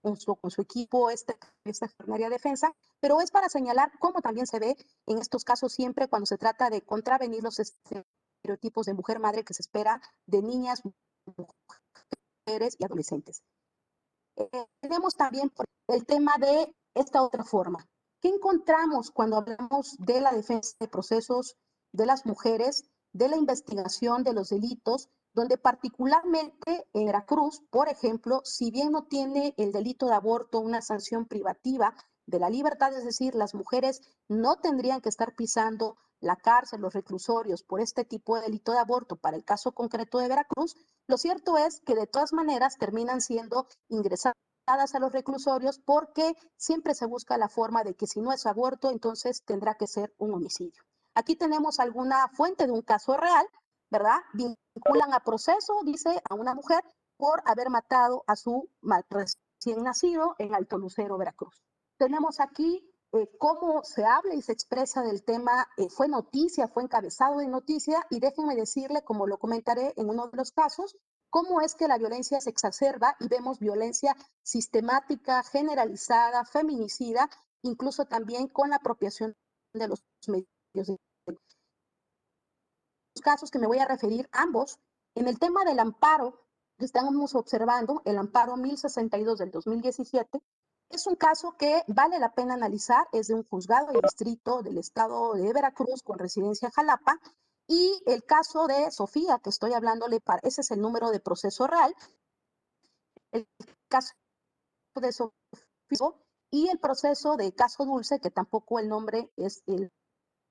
con su equipo esta extraordinaria defensa, pero es para señalar cómo también se ve en estos casos siempre cuando se trata de contravenir los estereotipos de mujer madre que se espera de niñas, mujeres y adolescentes. Tenemos también el tema de esta otra forma. ¿Qué encontramos cuando hablamos de la defensa de procesos de las mujeres, de la investigación de los delitos, donde particularmente en Veracruz, por ejemplo, si bien no tiene el delito de aborto una sanción privativa de la libertad, es decir, las mujeres no tendrían que estar pisando la cárcel, los reclusorios por este tipo de delito de aborto para el caso concreto de Veracruz, lo cierto es que de todas maneras terminan siendo ingresadas a los reclusorios porque siempre se busca la forma de que si no es aborto, entonces tendrá que ser un homicidio. Aquí tenemos alguna fuente de un caso real, ¿verdad? Vinculan a proceso, dice, a una mujer por haber matado a su recién nacido en Alto Lucero, Veracruz. Tenemos aquí cómo se habla y se expresa del tema, fue noticia, fue encabezado de noticia, y déjenme decirle, como lo comentaré en uno de los casos, cómo es que la violencia se exacerba y vemos violencia sistemática, generalizada, feminicida, incluso también con la apropiación de los medios. Los casos que me voy a referir, ambos, en el tema del amparo que estamos observando, el amparo 1062 del 2017, es un caso que vale la pena analizar, es de un juzgado de distrito del estado de Veracruz con residencia en Jalapa, y el caso de Sofía, que estoy hablándole, ese es el número de proceso real, el caso de Sofía y el proceso de caso Dulce, que tampoco el nombre es el...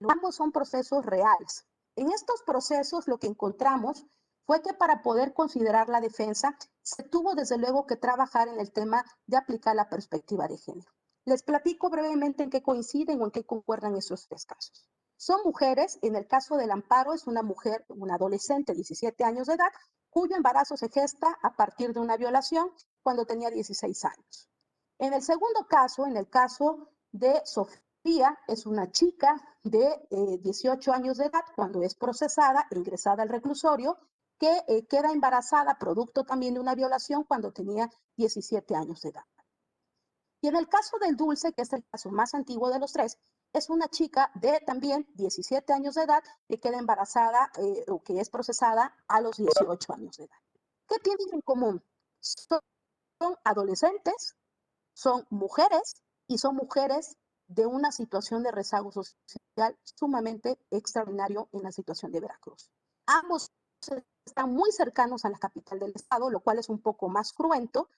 Ambos son procesos reales. En estos procesos lo que encontramos fue que para poder considerar la defensa se tuvo desde luego que trabajar en el tema de aplicar la perspectiva de género. Les platico brevemente en qué coinciden o en qué concuerdan estos tres casos. Son mujeres, en el caso del amparo es una mujer, una adolescente de 17 años de edad, cuyo embarazo se gesta a partir de una violación cuando tenía 16 años. En el segundo caso, en el caso de Sofía, es una chica de 18 años de edad cuando es procesada e ingresada al reclusorio, que queda embarazada producto también de una violación cuando tenía 17 años de edad. Y en el caso del Dulce, que es el caso más antiguo de los tres, es una chica de también 17 años de edad que queda embarazada o que es procesada a los 18 años de edad. ¿Qué tienen en común? Son adolescentes, son mujeres y son mujeres de una situación de rezago social sumamente extraordinario en la situación de Veracruz. Ambos están muy cercanos a la capital del estado, lo cual es un poco más cruento,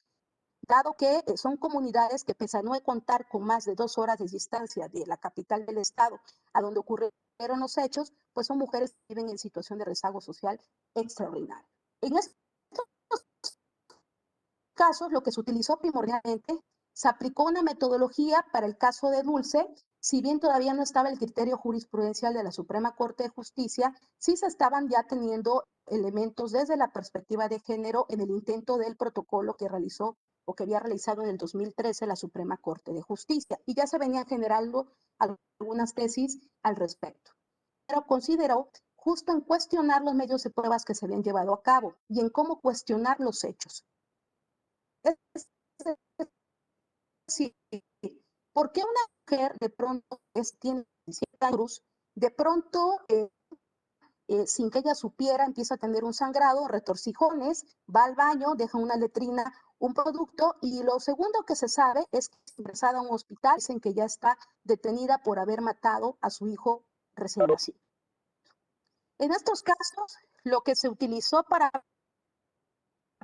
dado que son comunidades que, pese a no contar con más de 2 horas de distancia de la capital del estado a donde ocurrieron los hechos, pues son mujeres que viven en situación de rezago social extraordinario. En estos casos, lo que se utilizó primordialmente, se aplicó una metodología para el caso de Dulce, si bien todavía no estaba el criterio jurisprudencial de la Suprema Corte de Justicia, sí se estaban ya teniendo elementos desde la perspectiva de género en el intento del protocolo que realizó o que había realizado en el 2013 la Suprema Corte de Justicia, y ya se venían generando algunas tesis al respecto. Pero consideró justo en cuestionar los medios de pruebas que se habían llevado a cabo y en cómo cuestionar los hechos. Sí, ¿por qué una mujer de pronto tiene 17 años, de pronto, sin que ella supiera, empieza a tener un sangrado, retorcijones, va al baño, deja una letrina, un producto, y lo segundo que se sabe es que es ingresada a un hospital, dicen que ya está detenida por haber matado a su hijo recién nacido? En estos casos, lo que se utilizó para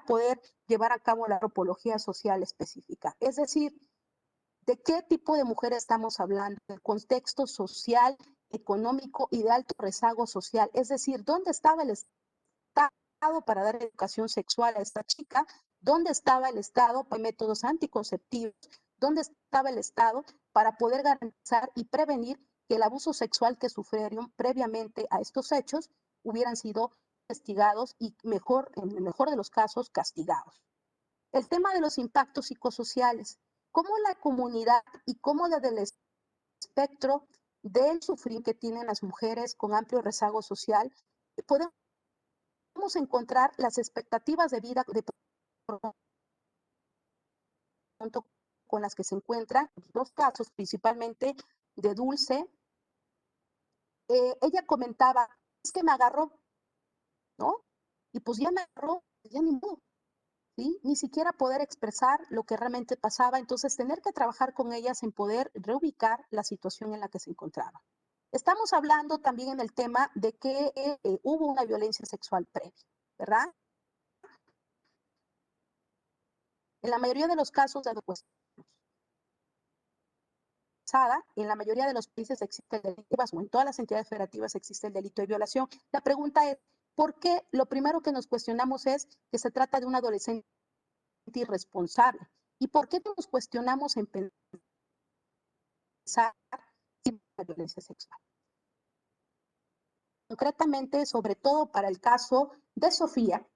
poder llevar a cabo la antropología social específica, es decir, ¿de qué tipo de mujer estamos hablando? Del contexto social, económico y de alto rezago social. Es decir, ¿dónde estaba el Estado para dar educación sexual a esta chica? ¿Dónde estaba el Estado para métodos anticonceptivos? ¿Dónde estaba el Estado para poder garantizar y prevenir que el abuso sexual que sufrieron previamente a estos hechos hubieran sido investigados y, en el mejor de los casos, castigados? El tema de los impactos psicosociales, cómo la comunidad y cómo la del espectro del sufrir que tienen las mujeres con amplio rezago social, podemos encontrar las expectativas de vida de pronto con las que se encuentran, dos casos principalmente de Dulce. Ella comentaba, es que me agarró, ¿no? Y pues ya me agarró, ya ni modo, ¿sí? Ni siquiera poder expresar lo que realmente pasaba, entonces tener que trabajar con ellas en poder reubicar la situación en la que se encontraba. Estamos hablando también en el tema de que hubo una violencia sexual previa, ¿verdad? En la mayoría de los casos de en la mayoría de los países existe el delito, o en todas las entidades federativas existe el delito de violación. La pregunta es, ¿por qué? Lo primero que nos cuestionamos es que se trata de un adolescente irresponsable. ¿Y por qué nos cuestionamos en pensar en la violencia sexual? Concretamente, sobre todo para el caso de Sofía,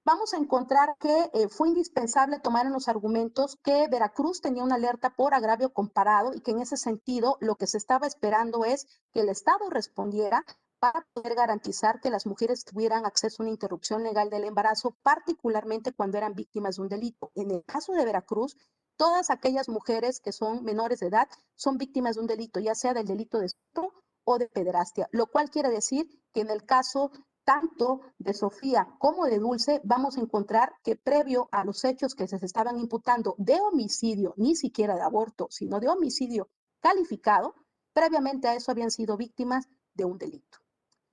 vamos a encontrar que fue indispensable tomar en los argumentos que Veracruz tenía una alerta por agravio comparado y que en ese sentido lo que se estaba esperando es que el Estado respondiera para poder garantizar que las mujeres tuvieran acceso a una interrupción legal del embarazo, particularmente cuando eran víctimas de un delito. En el caso de Veracruz, todas aquellas mujeres que son menores de edad son víctimas de un delito, ya sea del delito de estupro o de pederastia, lo cual quiere decir que en el caso tanto de Sofía como de Dulce, vamos a encontrar que previo a los hechos que se estaban imputando de homicidio, ni siquiera de aborto, sino de homicidio calificado, previamente a eso habían sido víctimas de un delito.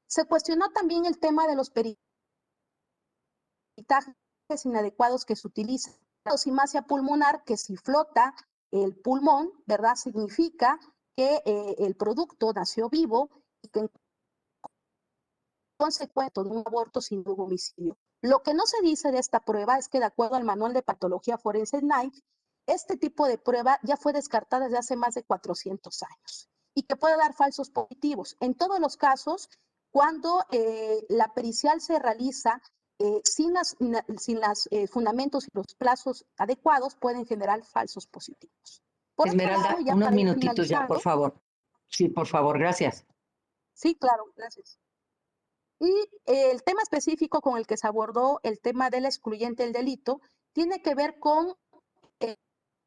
Se cuestionó también el tema de los peritajes inadecuados que se utilizan. La osimasia pulmonar, que si flota el pulmón, ¿verdad? Significa que el producto nació vivo y que en consecuencia de un aborto sin homicidio. Lo que no se dice de esta prueba es que de acuerdo al manual de patología forense NICE, este tipo de prueba ya fue descartada desde hace más de 400 años y que puede dar falsos positivos. En todos los casos, cuando la pericial se realiza sin los fundamentos y los plazos adecuados, pueden generar falsos positivos. Por
Esmeralda,
otro lado, ya
unos
para ir
minutitos ya, por
finalizando.
favor. Sí, por favor, gracias.
Sí, claro, gracias. Y el tema específico con el que se abordó el tema del excluyente del delito tiene que ver con la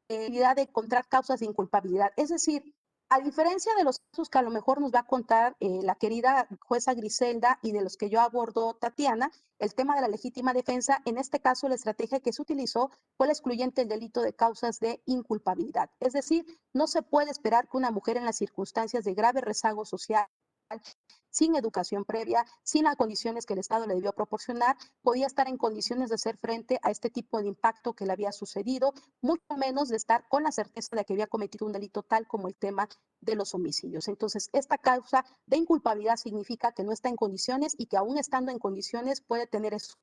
idea de encontrar causas de inculpabilidad. Es decir, a diferencia de los casos que a lo mejor nos va a contar la querida jueza Griselda y de los que yo abordó Tatiana, el tema de la legítima defensa, en este caso la estrategia que se utilizó fue el excluyente del delito de causas de inculpabilidad. Es decir, no se puede esperar que una mujer en las circunstancias de grave rezago social, sin educación previa, sin las condiciones que el Estado le debió proporcionar, podía estar en condiciones de hacer frente a este tipo de impacto que le había sucedido, mucho menos de estar con la certeza de que había cometido un delito tal como el tema de los homicidios. Entonces, esta causa de inculpabilidad significa que no está en condiciones y que aún estando en condiciones puede tener excusas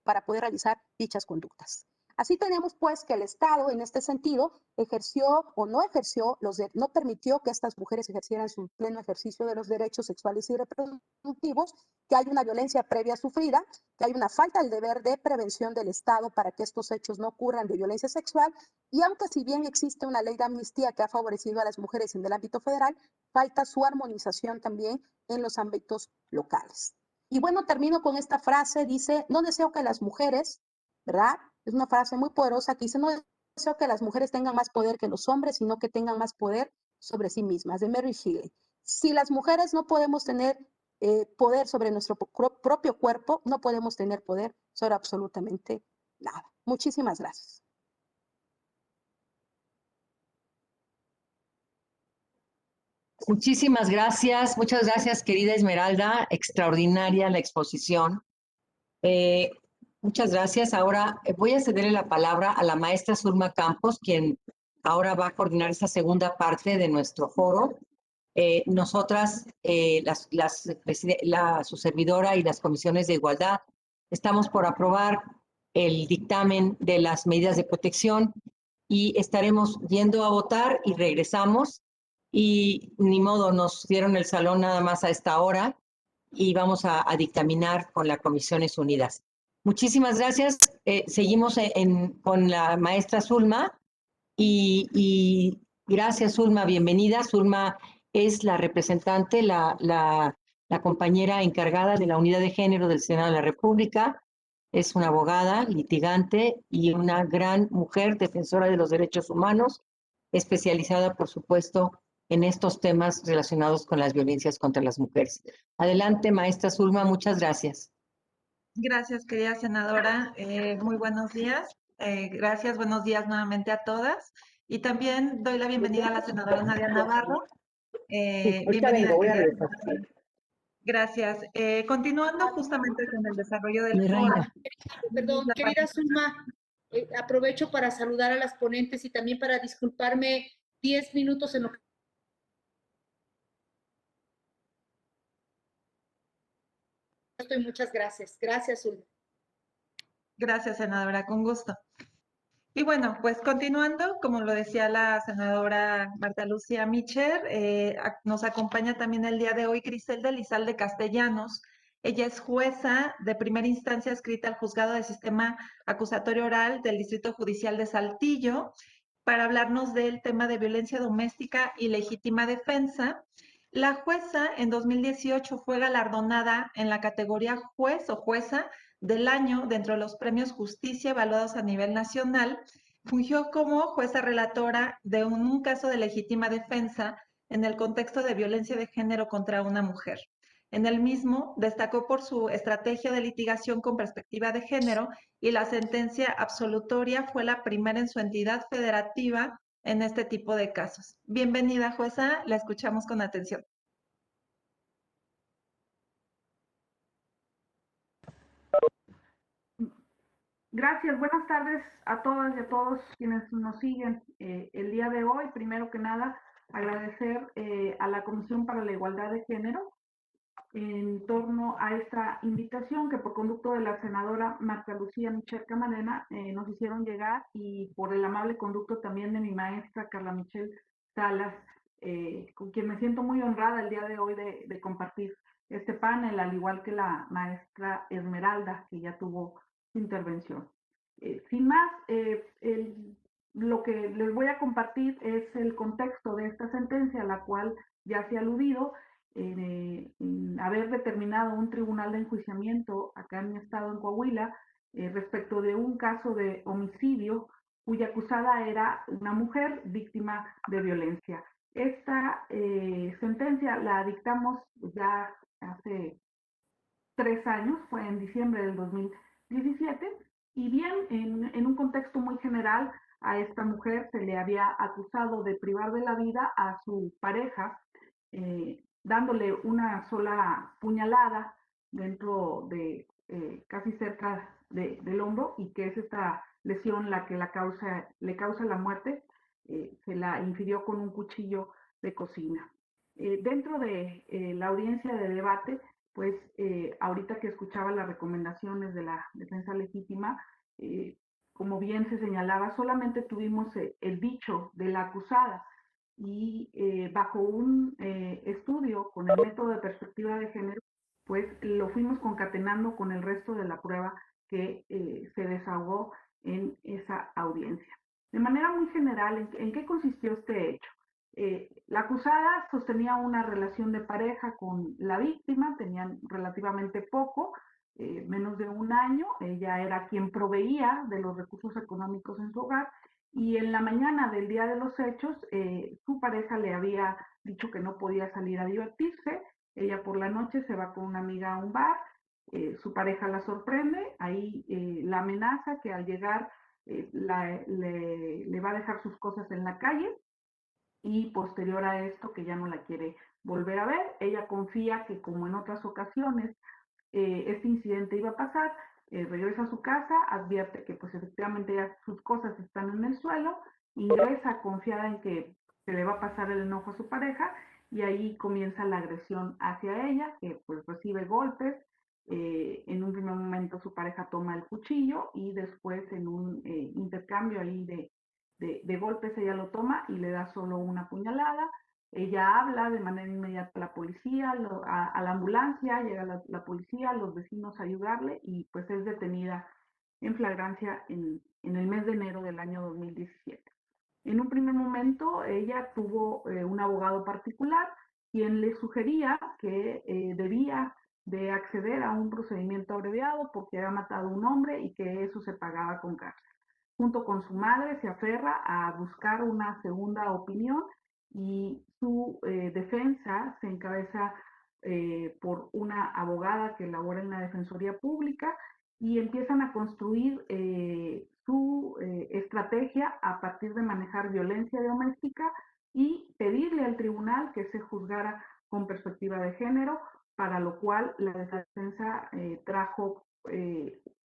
para poder realizar dichas conductas. Así tenemos pues que el Estado en este sentido ejerció o no ejerció, no permitió que estas mujeres ejercieran su pleno ejercicio de los derechos sexuales y reproductivos, que hay una violencia previa sufrida, que hay una falta del deber de prevención del Estado para que estos hechos no ocurran de violencia sexual, y aunque si bien existe una ley de amnistía que ha favorecido a las mujeres en el ámbito federal, falta su armonización también en los ámbitos locales. Y bueno, termino con esta frase, dice, no deseo que las mujeres, ¿verdad? Es una frase muy poderosa que dice, no deseo que las mujeres tengan más poder que los hombres, sino que tengan más poder sobre sí mismas, de Mary Shelley. Si las mujeres no podemos tener poder sobre nuestro propio cuerpo, no podemos tener poder sobre absolutamente nada. Muchísimas gracias.
Muchas gracias, querida Esmeralda, extraordinaria la exposición. Muchas gracias. Ahora voy a cederle la palabra a la maestra Zulma Campos, quien ahora va a coordinar esta segunda parte de nuestro foro. Nosotras, su servidora y las comisiones de igualdad, estamos por aprobar el dictamen de las medidas de protección y estaremos yendo a votar y regresamos. Y ni modo, nos dieron el salón nada más a esta hora y vamos a dictaminar con las Comisiones Unidas. Muchísimas gracias. Seguimos con la maestra Zulma y gracias, Zulma. Bienvenida. Zulma es la representante, la compañera encargada de la Unidad de Género del Senado de la República. Es una abogada, litigante y una gran mujer defensora de los derechos humanos, especializada, por supuesto, en estos temas relacionados con las violencias contra las mujeres. Adelante, maestra Zulma, muchas gracias.
Gracias, querida senadora. Muy buenos días. Gracias, buenos días nuevamente a todas. Y también doy la bienvenida a la senadora Nadia Navarro. Bienvenida, querida senadora. Gracias. Continuando justamente con el desarrollo del
Mi
foro.
reina.
Perdón, querida Zulma, aprovecho para saludar a las ponentes y también para disculparme 10 minutos en lo que estoy. Muchas gracias. Gracias, Zulma.
Gracias, senadora, con gusto. Y bueno, pues continuando, como lo decía la senadora Marta Lucía Mitchell, nos acompaña también el día de hoy Griselda Lizalde Castellanos. Ella es jueza de primera instancia adscrita al Juzgado de Sistema Acusatorio Oral del Distrito Judicial de Saltillo para hablarnos del tema de violencia doméstica y legítima defensa. La jueza en 2018 fue galardonada en la categoría juez o jueza del año dentro de los premios Justicia evaluados a nivel nacional. Fungió como jueza relatora de un caso de legítima defensa en el contexto de violencia de género contra una mujer. En el mismo destacó por su estrategia de litigación con perspectiva de género y la sentencia absolutoria fue la primera en su entidad federativa en este tipo de casos. Bienvenida, jueza, la escuchamos con atención.
Gracias, buenas tardes a todas y a todos quienes nos siguen el día de hoy. Primero que nada, agradecer a la Comisión para la Igualdad de Género en torno a esta invitación que por conducto de la senadora Marta Lucía Mitchell Camarena nos hicieron llegar y por el amable conducto también de mi maestra Carla Michelle Salas, con quien me siento muy honrada el día de hoy de compartir este panel, al igual que la maestra Esmeralda, que ya tuvo su intervención. Sin más, lo que les voy a compartir es el contexto de esta sentencia, a la cual ya se ha aludido, en haber determinado un tribunal de enjuiciamiento acá en mi estado, en Coahuila, respecto de un caso de homicidio cuya acusada era una mujer víctima de violencia. Esta sentencia la dictamos ya hace 3 años, fue en diciembre del 2017, y bien, en un contexto muy general, a esta mujer se le había acusado de privar de la vida a su pareja, dándole una sola puñalada dentro de casi cerca del hombro, y que es esta lesión la que le causa la muerte. Se la infirió con un cuchillo de cocina. Dentro de la audiencia de debate, pues ahorita que escuchaba las recomendaciones de la defensa legítima, como bien se señalaba, solamente tuvimos el dicho de la acusada, y bajo un estudio con el método de perspectiva de género, pues lo fuimos concatenando con el resto de la prueba que se desahogó en esa audiencia. De manera muy general, ¿en qué consistió este hecho? La acusada sostenía una relación de pareja con la víctima, tenían relativamente poco, menos de 1 año. Ella era quien proveía de los recursos económicos en su hogar, y en la mañana del día de los hechos, su pareja le había dicho que no podía salir a divertirse. Ella por la noche se va con una amiga a un bar, su pareja la sorprende, ahí la amenaza que al llegar le va a dejar sus cosas en la calle, y posterior a esto que ya no la quiere volver a ver. Ella confía que, como en otras ocasiones, este incidente iba a pasar. Regresa a su casa, advierte que pues efectivamente ya sus cosas están en el suelo, ingresa confiada en que se le va a pasar el enojo a su pareja, y ahí comienza la agresión hacia ella, que pues recibe golpes. En un primer momento su pareja toma el cuchillo, y después en un intercambio ahí de golpes ella lo toma y le da solo una puñalada. Ella habla de manera inmediata a la policía, a la ambulancia, llega la policía, los vecinos a ayudarle y pues es detenida en flagrancia en el mes de enero del año 2017. En un primer momento ella tuvo un abogado particular quien le sugería que debía de acceder a un procedimiento abreviado porque había matado a un hombre y que eso se pagaba con cárcel. Junto con su madre se aferra a buscar una segunda opinión y su defensa se encabeza por una abogada que labora en la Defensoría Pública y empiezan a construir su estrategia a partir de manejar violencia doméstica y pedirle al tribunal que se juzgara con perspectiva de género, para lo cual la defensa trajo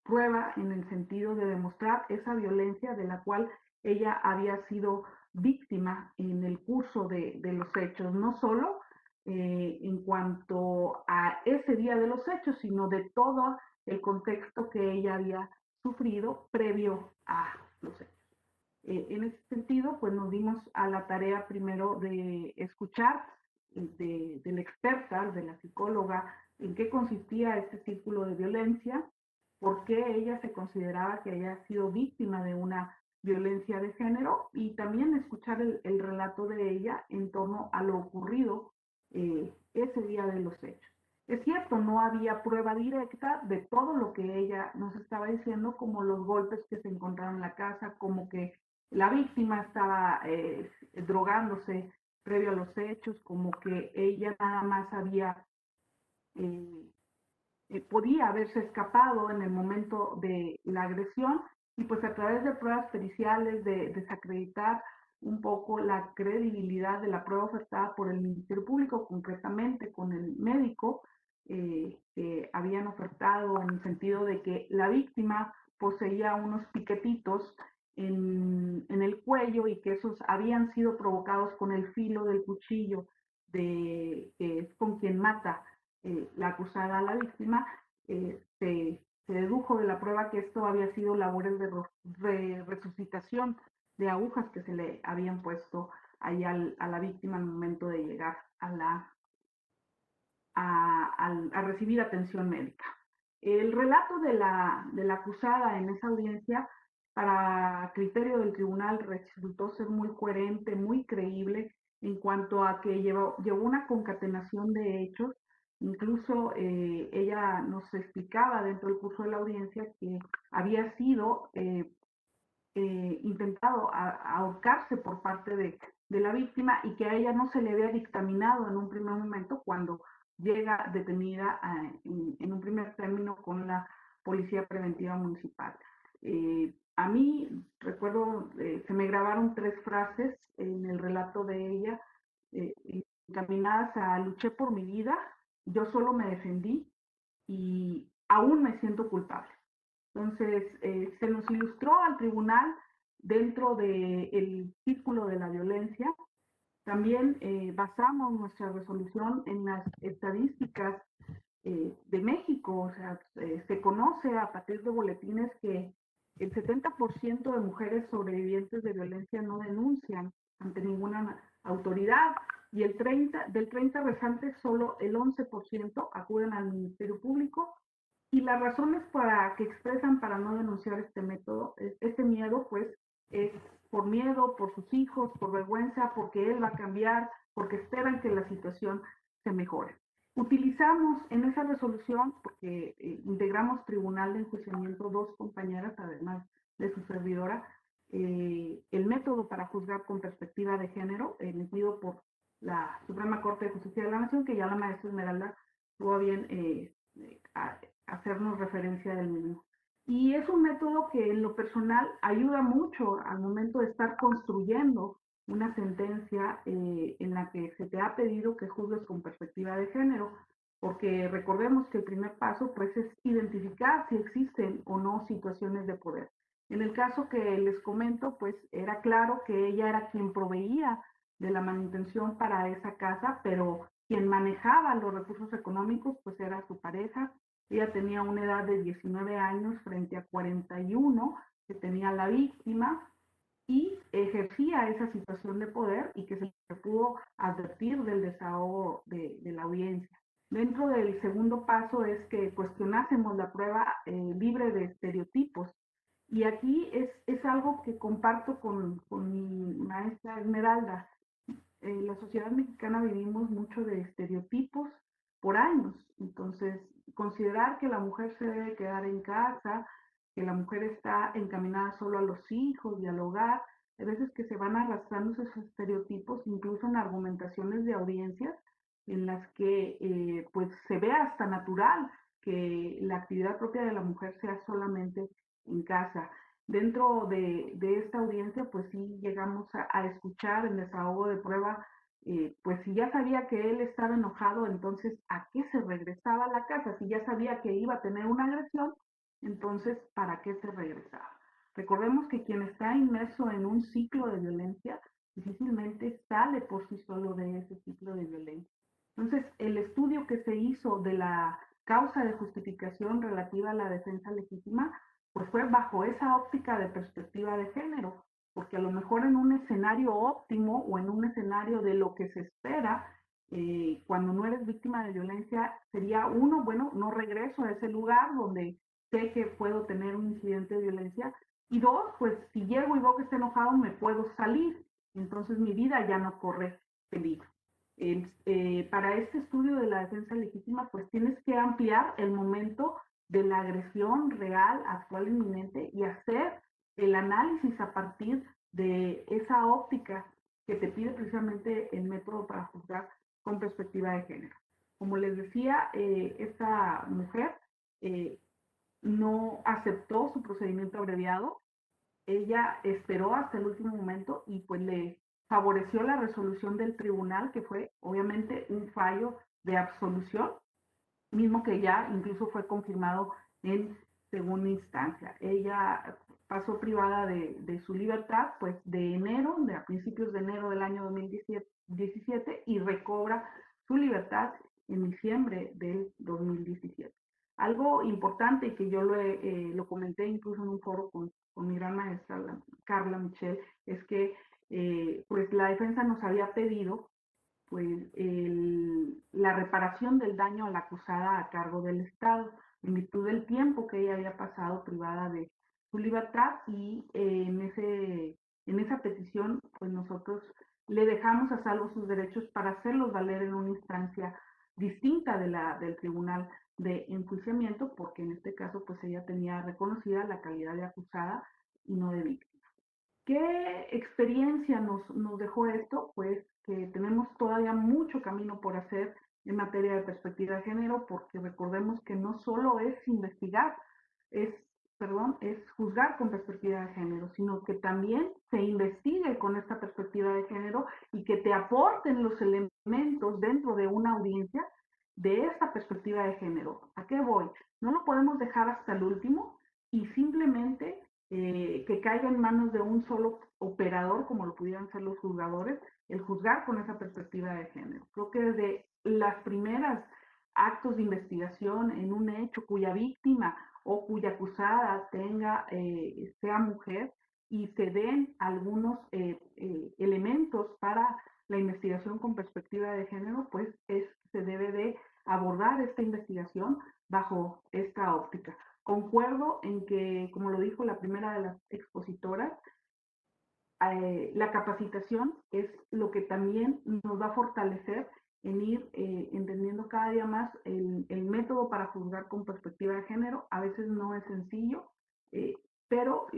prueba en el sentido de demostrar esa violencia de la cual ella había sido víctima en el curso de los hechos, no solo en cuanto a ese día de los hechos, sino de todo el contexto que ella había sufrido previo a los hechos. En ese sentido, pues nos dimos a la tarea primero de escuchar de la experta, de la psicóloga, en qué consistía este círculo de violencia, por qué ella se consideraba que había sido víctima de una violencia de género y también escuchar el relato de ella en torno a lo ocurrido ese día de los hechos. Es cierto, no había prueba directa de todo lo que ella nos estaba diciendo, como los golpes que se encontraron en la casa, como que la víctima estaba drogándose previo a los hechos, como que ella nada más había podía haberse escapado en el momento de la agresión y pues a través de pruebas periciales, de desacreditar un poco la credibilidad de la prueba ofertada por el Ministerio Público, concretamente con el médico, que habían ofertado en el sentido de que la víctima poseía unos piquetitos en el cuello y que esos habían sido provocados con el filo del cuchillo con quien mata la acusada a la víctima, se dedujo de la prueba que esto había sido labores de resucitación de agujas que se le habían puesto ahí a la víctima al momento de llegar a recibir atención médica. El relato de la acusada en esa audiencia, para criterio del tribunal, resultó ser muy coherente, muy creíble en cuanto a que llevó una concatenación de hechos. Incluso ella nos explicaba dentro del curso de la audiencia que había sido intentado ahorcarse por parte de la víctima y que a ella no se le había dictaminado en un primer momento cuando llega detenida en un primer término con la Policía Preventiva Municipal. A mí, recuerdo, se me grabaron 3 frases en el relato de ella, encaminadas a luché por mi vida, yo solo me defendí y aún me siento culpable. Entonces, se nos ilustró al tribunal dentro del círculo de la violencia. También basamos nuestra resolución en las estadísticas de México. O sea, se conoce a partir de boletines que el 70% de mujeres sobrevivientes de violencia no denuncian ante ninguna autoridad y del 30 restantes solo el 11% acuden al Ministerio Público. Y las razones que expresan para no denunciar este miedo, pues, es por miedo, por sus hijos, por vergüenza, porque él va a cambiar, porque esperan que la situación se mejore. Utilizamos en esa resolución, porque integramos tribunal de enjuiciamiento 2 compañeras, además de su servidora, el método para juzgar con perspectiva de género, emitido por la Suprema Corte de Justicia de la Nación, que ya la maestra Esmeralda tuvo bien hacernos referencia del mismo. Y es un método que en lo personal ayuda mucho al momento de estar construyendo una sentencia en la que se te ha pedido que juzgues con perspectiva de género, porque recordemos que el primer paso pues es identificar si existen o no situaciones de poder. En el caso que les comento, pues era claro que ella era quien proveía de la manutención para esa casa, pero quien manejaba los recursos económicos pues era su pareja. Ella tenía una edad de 19 años frente a 41 que tenía la víctima y ejercía esa situación de poder y que se le pudo pudo advertir del desahogo de la audiencia. Dentro del segundo paso es que cuestionásemos la prueba libre de estereotipos. Y aquí es algo que comparto con mi maestra Esmeralda. En la sociedad mexicana vivimos mucho de estereotipos por años. Entonces, considerar que la mujer se debe quedar en casa, que la mujer está encaminada solo a los hijos y al hogar, hay veces que se van arrastrando esos estereotipos, incluso en argumentaciones de audiencias, en las que pues se ve hasta natural que la actividad propia de la mujer sea solamente en casa. Dentro de esta audiencia, pues sí llegamos a escuchar en desahogo de prueba, pues si ya sabía que él estaba enojado, entonces ¿a qué se regresaba a la casa? Si ya sabía que iba a tener una agresión, entonces ¿para qué se regresaba? Recordemos que quien está inmerso en un ciclo de violencia difícilmente sale por sí solo de ese ciclo de violencia. Entonces, el estudio que se hizo de la causa de justificación relativa a la defensa legítima, pues fue bajo esa óptica de perspectiva de género, porque a lo mejor en un escenario óptimo o en un escenario de lo que se espera, cuando no eres víctima de violencia, sería uno, bueno, no regreso a ese lugar donde sé que puedo tener un incidente de violencia, y dos, pues si llego y veo que está enojado, me puedo salir, entonces mi vida ya no corre peligro. Para este estudio de la defensa legítima, pues tienes que ampliar el momento de la agresión real, actual, inminente, y hacer el análisis a partir de esa óptica que te pide precisamente el método para juzgar con perspectiva de género. Como les decía, esta mujer no aceptó su procedimiento abreviado, ella esperó hasta el último momento y pues le favoreció la resolución del tribunal, que fue obviamente un fallo de absolución, mismo que ya incluso fue confirmado en segunda instancia. Ella pasó privada de su libertad pues a principios de enero del año 2017 y recobra su libertad en diciembre del 2017. Algo importante y que yo lo comenté incluso en un foro con mi gran maestra, Carla Michel, es que pues la defensa nos había pedido pues la reparación del daño a la acusada a cargo del Estado, en virtud del tiempo que ella había pasado privada de su libertad y en esa petición pues nosotros le dejamos a salvo sus derechos para hacerlos valer en una instancia distinta del tribunal de enjuiciamiento, porque en este caso pues ella tenía reconocida la calidad de acusada y no de víctima. ¿Qué experiencia nos dejó esto? Pues que tenemos todavía mucho camino por hacer en materia de perspectiva de género, porque recordemos que no solo es investigar, es juzgar con perspectiva de género, sino que también se investigue con esta perspectiva de género y que te aporten los elementos dentro de una audiencia de esta perspectiva de género. ¿A qué voy? No lo podemos dejar hasta el último y simplemente que caiga en manos de un solo operador, como lo pudieran ser los juzgadores, el juzgar con esa perspectiva de género. Creo que desde las primeras actos de investigación en un hecho cuya víctima o cuya acusada sea mujer y se den algunos elementos para la investigación con perspectiva de género, pues se debe de abordar esta investigación bajo esta óptica. Concuerdo en que, como lo dijo la primera de las expositoras, la capacitación es lo que también nos va a fortalecer en ir entendiendo cada día más el método para juzgar con perspectiva de género. A veces no es sencillo, pero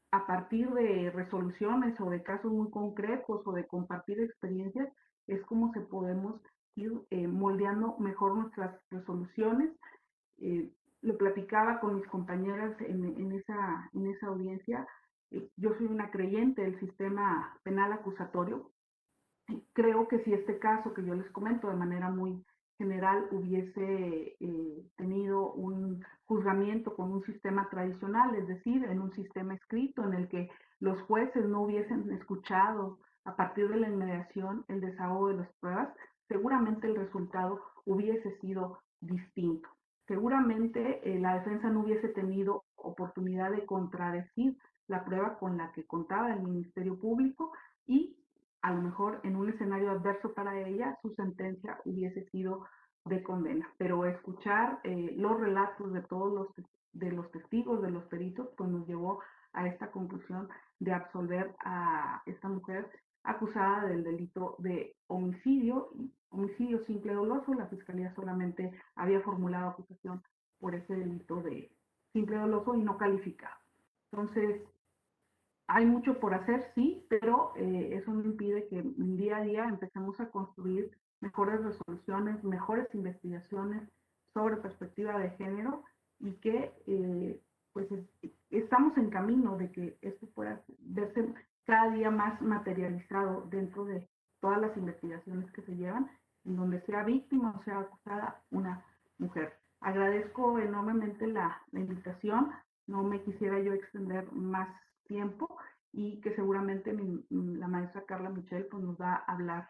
a partir de resoluciones o de casos muy concretos o de compartir experiencias, es como se podemos ir moldeando mejor nuestras resoluciones. Lo platicaba con mis compañeras en esa audiencia. Yo soy una creyente del sistema penal acusatorio. Creo que si este caso que yo les comento de manera muy general hubiese tenido un juzgamiento con un sistema tradicional, es decir, en un sistema escrito en el que los jueces no hubiesen escuchado a partir de la inmediación el desahogo de las pruebas, seguramente el resultado hubiese sido distinto. Seguramente la defensa no hubiese tenido oportunidad de contradecir la prueba con la que contaba el Ministerio Público y a lo mejor en un escenario adverso para ella, su sentencia hubiese sido de condena. Pero escuchar los relatos de todos los testigos, de los peritos, pues nos llevó a esta conclusión de absolver a esta mujer acusada del delito de homicidio simple doloso. La Fiscalía solamente había formulado acusación por ese delito de simple doloso y no calificado. Entonces, hay mucho por hacer, sí, pero eso no impide que día a día empecemos a construir mejores resoluciones, mejores investigaciones sobre perspectiva de género y que pues estamos en camino de que esto pueda verse cada día más materializado dentro de todas las investigaciones que se llevan, en donde sea víctima o sea acusada una mujer. Agradezco enormemente la invitación, no me quisiera yo extender más tiempo y que seguramente la maestra Carla Michel pues, nos va a hablar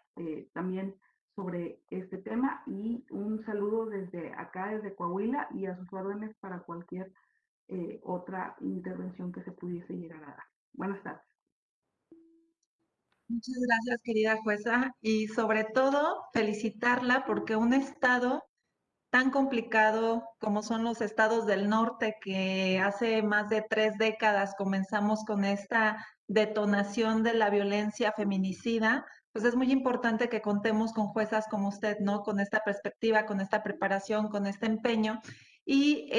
también sobre este tema, y un saludo desde acá, desde Coahuila, y a sus órdenes para cualquier otra intervención que se pudiese llegar a dar. Buenas tardes.
Muchas gracias, querida jueza, y sobre todo felicitarla porque un estado tan complicado como son los estados del norte, que hace más de 3 décadas comenzamos con esta detonación de la violencia feminicida, pues es muy importante que contemos con juezas como usted, ¿no? Con esta perspectiva, con esta preparación, con este empeño. Y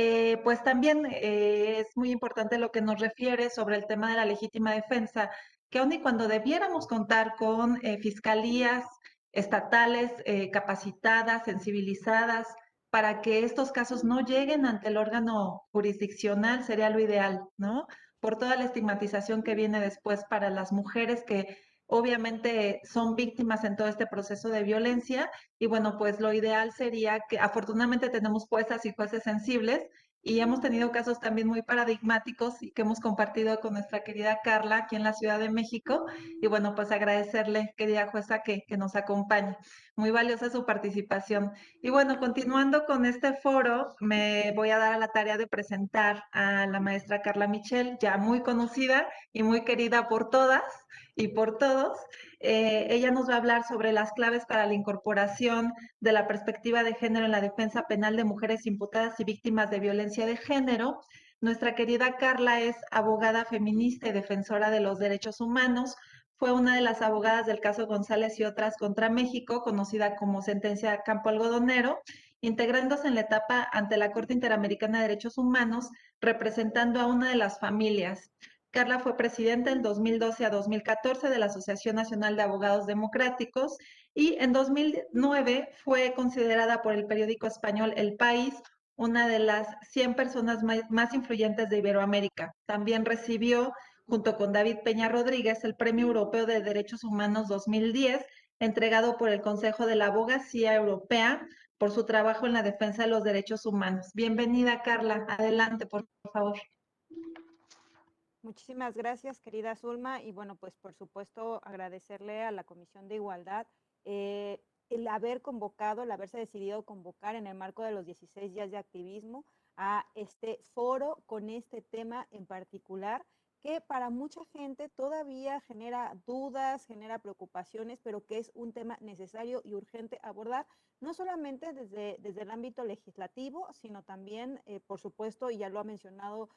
pues también es muy importante lo que nos refiere sobre el tema de la legítima defensa, que aun y cuando debiéramos contar con fiscalías estatales capacitadas, sensibilizadas, para que estos casos no lleguen ante el órgano jurisdiccional, sería lo ideal, ¿no? Por toda la estigmatización que viene después para las mujeres que obviamente son víctimas en todo este proceso de violencia. Y bueno, pues lo ideal sería que afortunadamente tenemos juezas y jueces sensibles, y hemos tenido casos también muy paradigmáticos y que hemos compartido con nuestra querida Carla aquí en la Ciudad de México. Y bueno, pues agradecerle, querida jueza, que nos acompañe. Muy valiosa su participación. Y bueno, continuando con este foro, me voy a dar a la tarea de presentar a la maestra Carla Michel, ya muy conocida y muy querida por todas y por todos. Ella nos va a hablar sobre las claves para la incorporación de la perspectiva de género en la defensa penal de mujeres imputadas y víctimas de violencia de género. Nuestra querida Carla es abogada feminista y defensora de los derechos humanos. Fue una de las abogadas del caso González y otras contra México, conocida como sentencia Campo Algodonero, integrándose en la etapa ante la Corte Interamericana de Derechos Humanos, representando a una de las familias. Carla fue presidenta en 2012 a 2014 de la Asociación Nacional de Abogados Democráticos, y en 2009 fue considerada por el periódico español El País una de las 100 personas más influyentes de Iberoamérica. También recibió, junto con David Peña Rodríguez, el Premio Europeo de Derechos Humanos 2010, entregado por el Consejo de la Abogacía Europea por su trabajo en la defensa de los derechos humanos. Bienvenida, Carla. Adelante, por favor.
Muchísimas gracias, querida Zulma, y bueno, pues por supuesto agradecerle a la Comisión de Igualdad el haber convocado, el haberse decidido convocar en el marco de los 16 días de activismo a este foro con este tema en particular, que para mucha gente todavía genera dudas, genera preocupaciones, pero que es un tema necesario y urgente abordar, no solamente desde el ámbito legislativo, sino también, por supuesto, y ya lo ha mencionado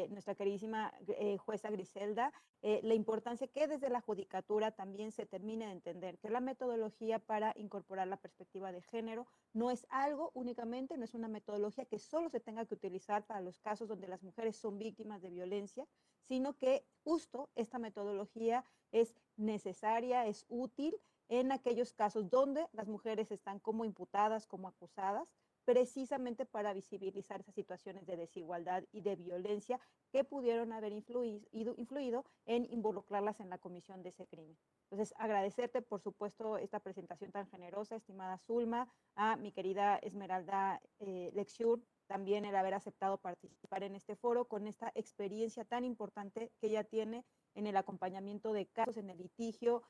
nuestra queridísima jueza Griselda, la importancia que desde la judicatura también se termine de entender que la metodología para incorporar la perspectiva de género no es algo únicamente, no es una metodología que solo se tenga que utilizar para los casos donde las mujeres son víctimas de violencia, sino que justo esta metodología es necesaria, es útil en aquellos casos donde las mujeres están como imputadas, como acusadas, precisamente para visibilizar esas situaciones de desigualdad y de violencia que pudieron haber influido en involucrarlas en la comisión de ese crimen. Entonces, agradecerte, por supuesto, esta presentación tan generosa, estimada Zulma, a mi querida Esmeralda Lexiur, también el haber aceptado participar en este foro con esta experiencia tan importante que ella tiene en el acompañamiento de casos, en el litigio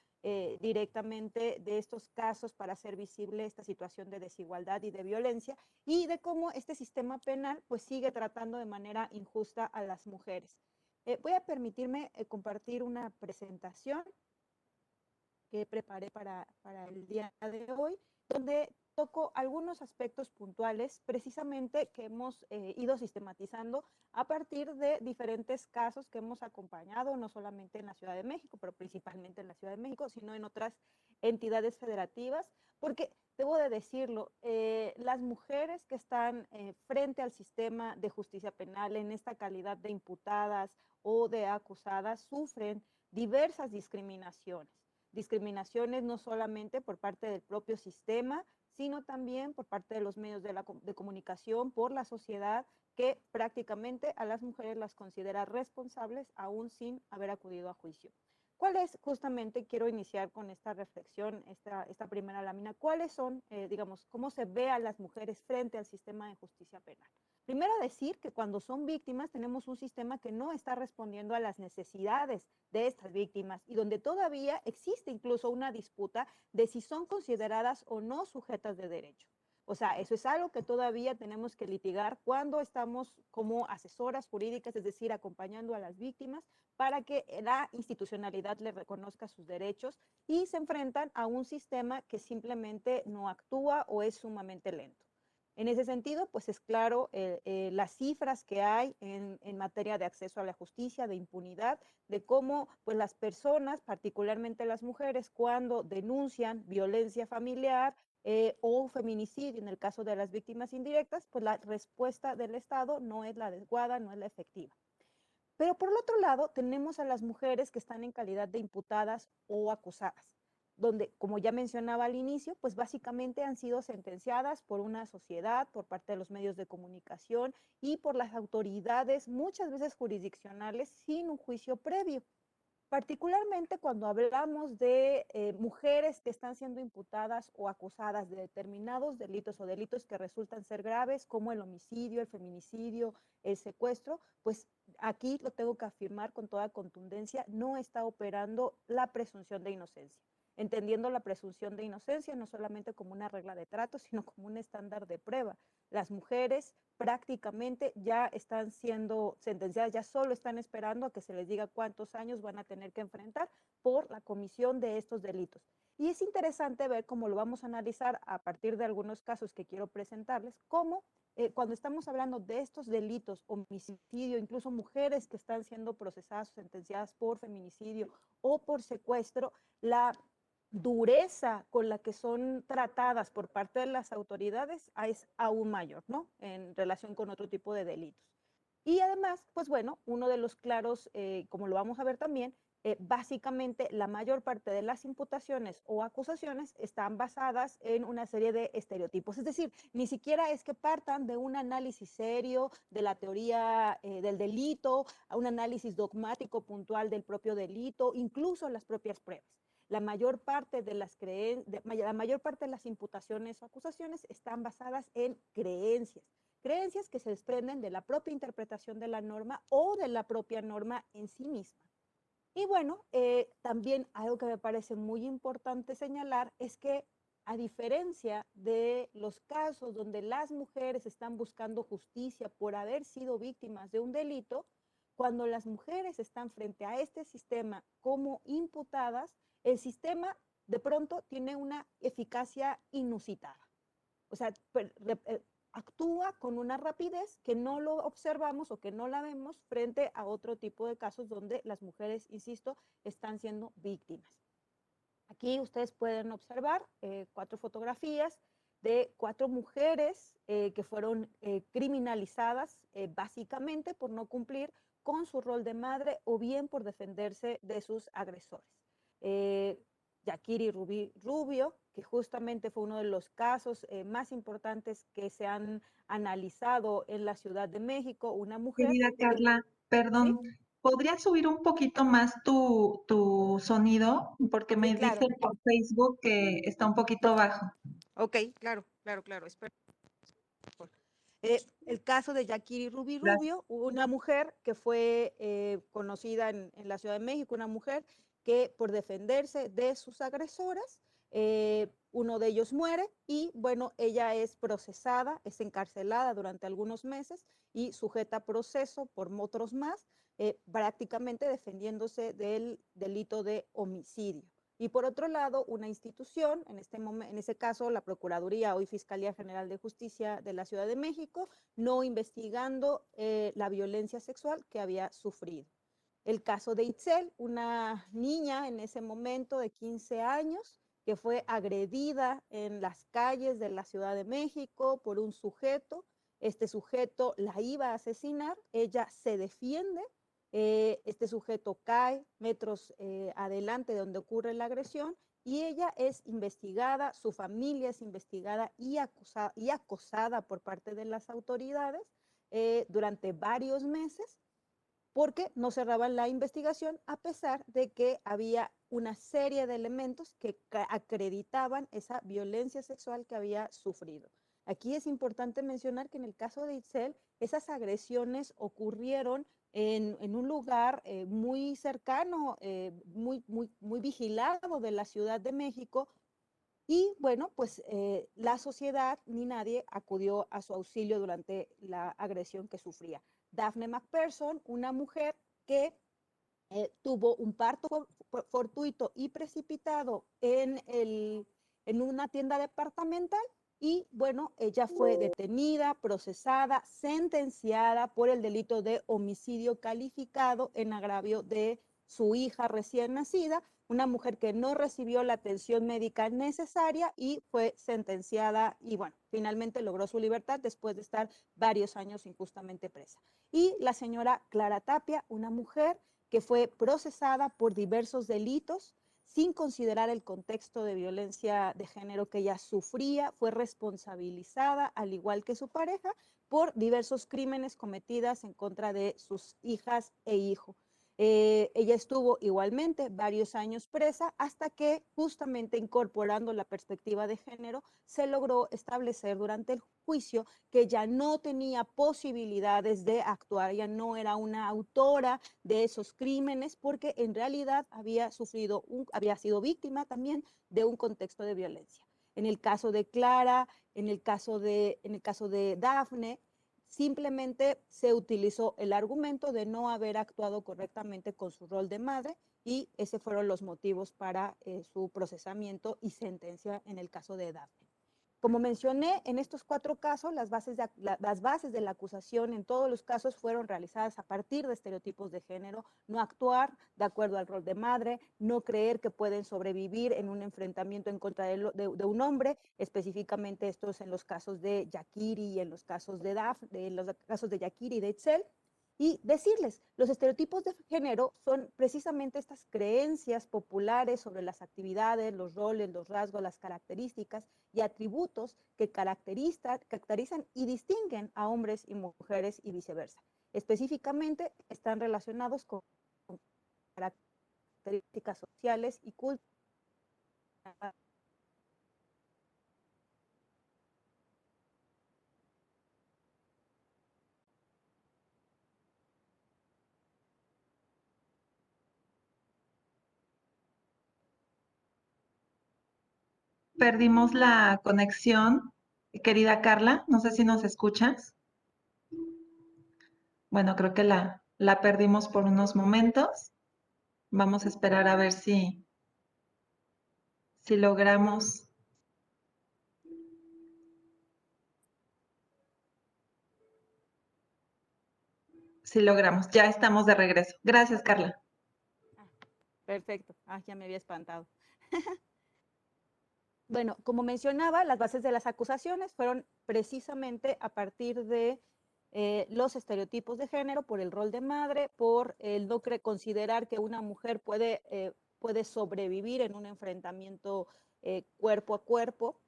directamente de estos casos para hacer visible esta situación de desigualdad y de violencia, y de cómo este sistema penal pues sigue tratando de manera injusta a las mujeres. Voy a permitirme compartir una presentación que preparé para el día de hoy, donde toco algunos aspectos puntuales precisamente que hemos ido sistematizando a partir de diferentes casos que hemos acompañado, no solamente en la Ciudad de México, pero principalmente en la Ciudad de México, sino en otras entidades federativas, porque debo de decirlo, las mujeres que están frente al sistema de justicia penal en esta calidad de imputadas o de acusadas sufren diversas discriminaciones. Discriminaciones no solamente por parte del propio sistema, sino también por parte de los medios de comunicación, por la sociedad, que prácticamente a las mujeres las considera responsables aún sin haber acudido a juicio. ¿Cuál es, justamente, quiero iniciar con esta reflexión, esta primera lámina, cuáles son, digamos, cómo se ve a las mujeres frente al sistema de justicia penal? Primero decir que cuando son víctimas tenemos un sistema que no está respondiendo a las necesidades de estas víctimas y donde todavía existe incluso una disputa de si son consideradas o no sujetas de derecho. O sea, eso es algo que todavía tenemos que litigar cuando estamos como asesoras jurídicas, es decir, acompañando a las víctimas para que la institucionalidad les reconozca sus derechos, y se enfrentan a un sistema que simplemente no actúa o es sumamente lento. En ese sentido, pues es claro las cifras que hay en materia de acceso a la justicia, de impunidad, de cómo pues las personas, particularmente las mujeres, cuando denuncian violencia familiar o feminicidio, en el caso de las víctimas indirectas, pues la respuesta del Estado no es la adecuada, no es la efectiva. Pero por el otro lado, tenemos a las mujeres que están en calidad de imputadas o acusadas, donde, como ya mencionaba al inicio, pues básicamente han sido sentenciadas por una sociedad, por parte de los medios de comunicación y por las autoridades, muchas veces jurisdiccionales, sin un juicio previo. Particularmente cuando hablamos de mujeres que están siendo imputadas o acusadas de determinados delitos o delitos que resultan ser graves, como el homicidio, el feminicidio, el secuestro, pues aquí lo tengo que afirmar con toda contundencia, no está operando la presunción de inocencia. Entendiendo la presunción de inocencia no solamente como una regla de trato, sino como un estándar de prueba. Las mujeres prácticamente ya están siendo sentenciadas, ya solo están esperando a que se les diga cuántos años van a tener que enfrentar por la comisión de estos delitos. Y es interesante ver cómo lo vamos a analizar a partir de algunos casos que quiero presentarles, cómo cuando estamos hablando de estos delitos, homicidio, incluso mujeres que están siendo procesadas o sentenciadas por feminicidio o por secuestro, la dureza con la que son tratadas por parte de las autoridades es aún mayor, ¿no? En relación con otro tipo de delitos. Y además, pues bueno, uno de los claros, como lo vamos a ver también, básicamente la mayor parte de las imputaciones o acusaciones están basadas en una serie de estereotipos. Es decir, ni siquiera es que partan de un análisis serio de la teoría del delito, a un análisis dogmático puntual del propio delito, incluso las propias pruebas. La mayor parte de las imputaciones o acusaciones están basadas en creencias que se desprenden de la propia interpretación de la norma o de la propia norma en sí misma. Y bueno, también algo que me parece muy importante señalar es que, a diferencia de los casos donde las mujeres están buscando justicia por haber sido víctimas de un delito, cuando las mujeres están frente a este sistema como imputadas, el sistema de pronto tiene una eficacia inusitada. O sea, actúa con una rapidez que no lo observamos o que no la vemos frente a otro tipo de casos donde las mujeres, insisto, están siendo víctimas. Aquí ustedes pueden observar 4 fotografías de 4 mujeres que fueron criminalizadas básicamente por no cumplir con su rol de madre o bien por defenderse de sus agresores. Yakiri Rubio, que justamente fue uno de los casos más importantes que se han analizado en la Ciudad de México, una mujer...
Querida Carla, perdón,
¿Sí?
¿podrías subir un poquito más tu sonido? Porque me
Sí, claro.
dice por Facebook que está un poquito bajo.
Ok, claro. Espera. El caso de Yakiri
Gracias.
Rubio, una mujer que fue conocida en la Ciudad de México, una mujer que por defenderse de sus agresoras, uno de ellos muere y bueno, ella es procesada, es encarcelada durante algunos meses y sujeta a proceso por otros más, prácticamente defendiéndose del delito de homicidio. y por otro lado, una institución, en ese caso la Procuraduría, hoy Fiscalía General de Justicia de la Ciudad de México, no investigando la violencia sexual que había sufrido. El caso de Itzel, una niña en ese momento de 15 años que fue agredida en las calles de la Ciudad de México por un sujeto. Este sujeto la iba a asesinar, ella se defiende, este sujeto cae metros adelante de donde ocurre la agresión y ella es investigada, su familia es investigada y acosada por parte de las autoridades durante varios meses, porque no cerraban la investigación a pesar de que había una serie de elementos que acreditaban esa violencia sexual que había sufrido. Aquí es importante mencionar que en el caso de Itzel, esas agresiones ocurrieron en un lugar muy cercano, muy vigilado de la Ciudad de México, y bueno, pues la sociedad ni nadie acudió a su auxilio durante la agresión que sufría. Daphne McPherson, una mujer que tuvo un parto fortuito y precipitado en una tienda departamental y bueno, ella fue detenida, procesada, sentenciada por el delito de homicidio calificado en agravio de su hija recién nacida, una mujer que no recibió la atención médica necesaria y fue sentenciada y bueno, finalmente logró su libertad después de estar varios años injustamente presa. Y la señora Clara Tapia, una mujer que fue procesada por diversos delitos sin considerar el contexto de violencia de género que ella sufría, fue responsabilizada, al igual que su pareja, por diversos crímenes cometidos en contra de sus hijas e hijo. Ella estuvo igualmente varios años presa hasta que justamente incorporando la perspectiva de género se logró establecer durante el juicio que ya no tenía posibilidades de actuar, ya no era una autora de esos crímenes porque en realidad había sido víctima también de un contexto de violencia. En el caso de Clara, en el caso de Daphne, simplemente se utilizó el argumento de no haber actuado correctamente con su rol de madre y esos fueron los motivos para su procesamiento y sentencia en el caso de Daphne. Como mencioné, en estos 4 casos, las bases de la acusación en todos los casos fueron realizadas a partir de estereotipos de género, no actuar de acuerdo al rol de madre, no creer que pueden sobrevivir en un enfrentamiento en contra de un hombre, específicamente estos en los casos de Yakiri y en los casos de Yakiri y de Itzel. Y decirles, los estereotipos de género son precisamente estas creencias populares sobre las actividades, los roles, los rasgos, las características y atributos que caracterizan y distinguen a hombres y mujeres y viceversa. Específicamente están relacionados con características sociales y culturales.
Perdimos la conexión, querida Carla, no sé si nos escuchas. Bueno, creo que la perdimos por unos momentos. Vamos a esperar a ver si logramos. Si logramos, ya estamos de regreso. Gracias, Carla.
Perfecto, ya me había espantado. Bueno, como mencionaba, las bases de las acusaciones fueron precisamente a partir de los estereotipos de género, por el rol de madre, por el no considerar que una mujer puede sobrevivir en un enfrentamiento cuerpo a cuerpo.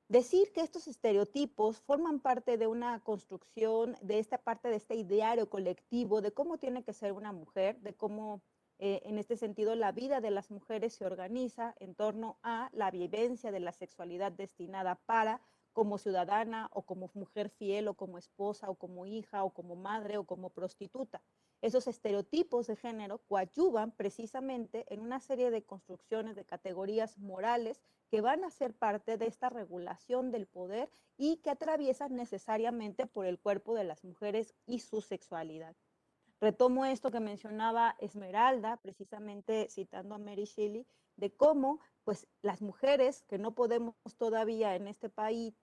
Decir que estos estereotipos forman parte de una construcción, de esta parte de este ideario colectivo, de cómo tiene que ser una mujer, de cómo en este sentido la vida de las mujeres se organiza en torno a la vivencia de la sexualidad destinada para como ciudadana o como mujer fiel o como esposa o como hija o como madre o como prostituta. Esos estereotipos de género coadyuvan precisamente en una serie de construcciones de categorías morales que van a ser parte de esta regulación del poder y que atraviesan necesariamente por el cuerpo de las mujeres y su sexualidad. Retomo esto que mencionaba Esmeralda, precisamente citando a Mary Shelley, de cómo pues, las mujeres que no podemos todavía en este país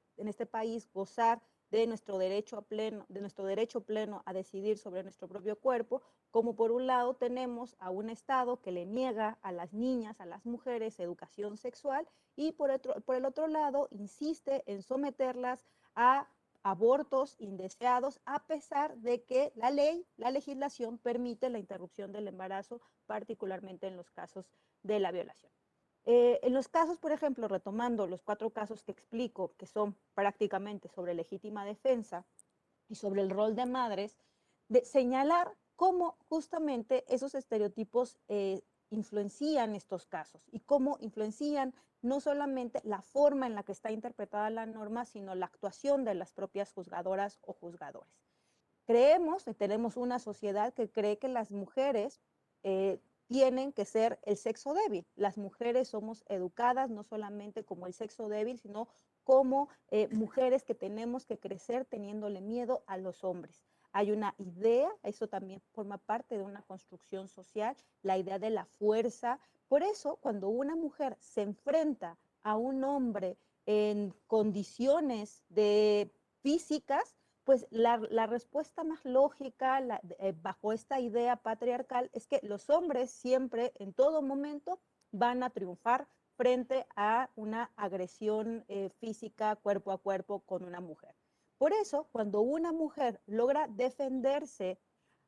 gozar de nuestro derecho pleno a decidir sobre nuestro propio cuerpo, como por un lado tenemos a un Estado que le niega a las niñas, a las mujeres, educación sexual, y por el otro lado insiste en someterlas a abortos indeseados, a pesar de que la legislación permite la interrupción del embarazo, particularmente en los casos de la violación. En los casos, por ejemplo, retomando los 4 casos que explico, que son prácticamente sobre legítima defensa y sobre el rol de madres, de señalar cómo justamente esos estereotipos influencian estos casos y cómo influencian no solamente la forma en la que está interpretada la norma, sino la actuación de las propias juzgadoras o juzgadores. Creemos que tenemos una sociedad que cree que las mujeres tienen que ser el sexo débil. Las mujeres somos educadas no solamente como el sexo débil, sino como mujeres que tenemos que crecer teniéndole miedo a los hombres. Hay una idea, eso también forma parte de una construcción social, la idea de la fuerza. Por eso, cuando una mujer se enfrenta a un hombre en condiciones físicas, pues la respuesta más lógica bajo esta idea patriarcal es que los hombres siempre, en todo momento, van a triunfar frente a una agresión física cuerpo a cuerpo con una mujer. Por eso, cuando una mujer logra defenderse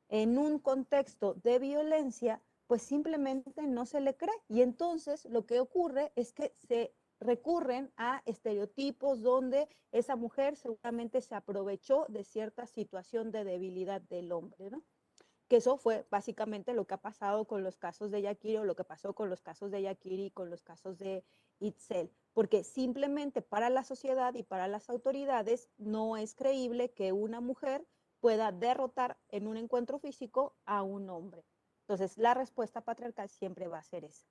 en un contexto de violencia, pues simplemente no se le cree. Y entonces lo que ocurre es que se recurren a estereotipos donde esa mujer seguramente se aprovechó de cierta situación de debilidad del hombre, ¿no? Que eso fue básicamente lo que ha pasado con los casos de Yakiri, o lo que pasó con los casos de Yakiri y con los casos de Itzel, porque simplemente para la sociedad y para las autoridades no es creíble que una mujer pueda derrotar en un encuentro físico a un hombre. Entonces, la respuesta patriarcal siempre va a ser esa.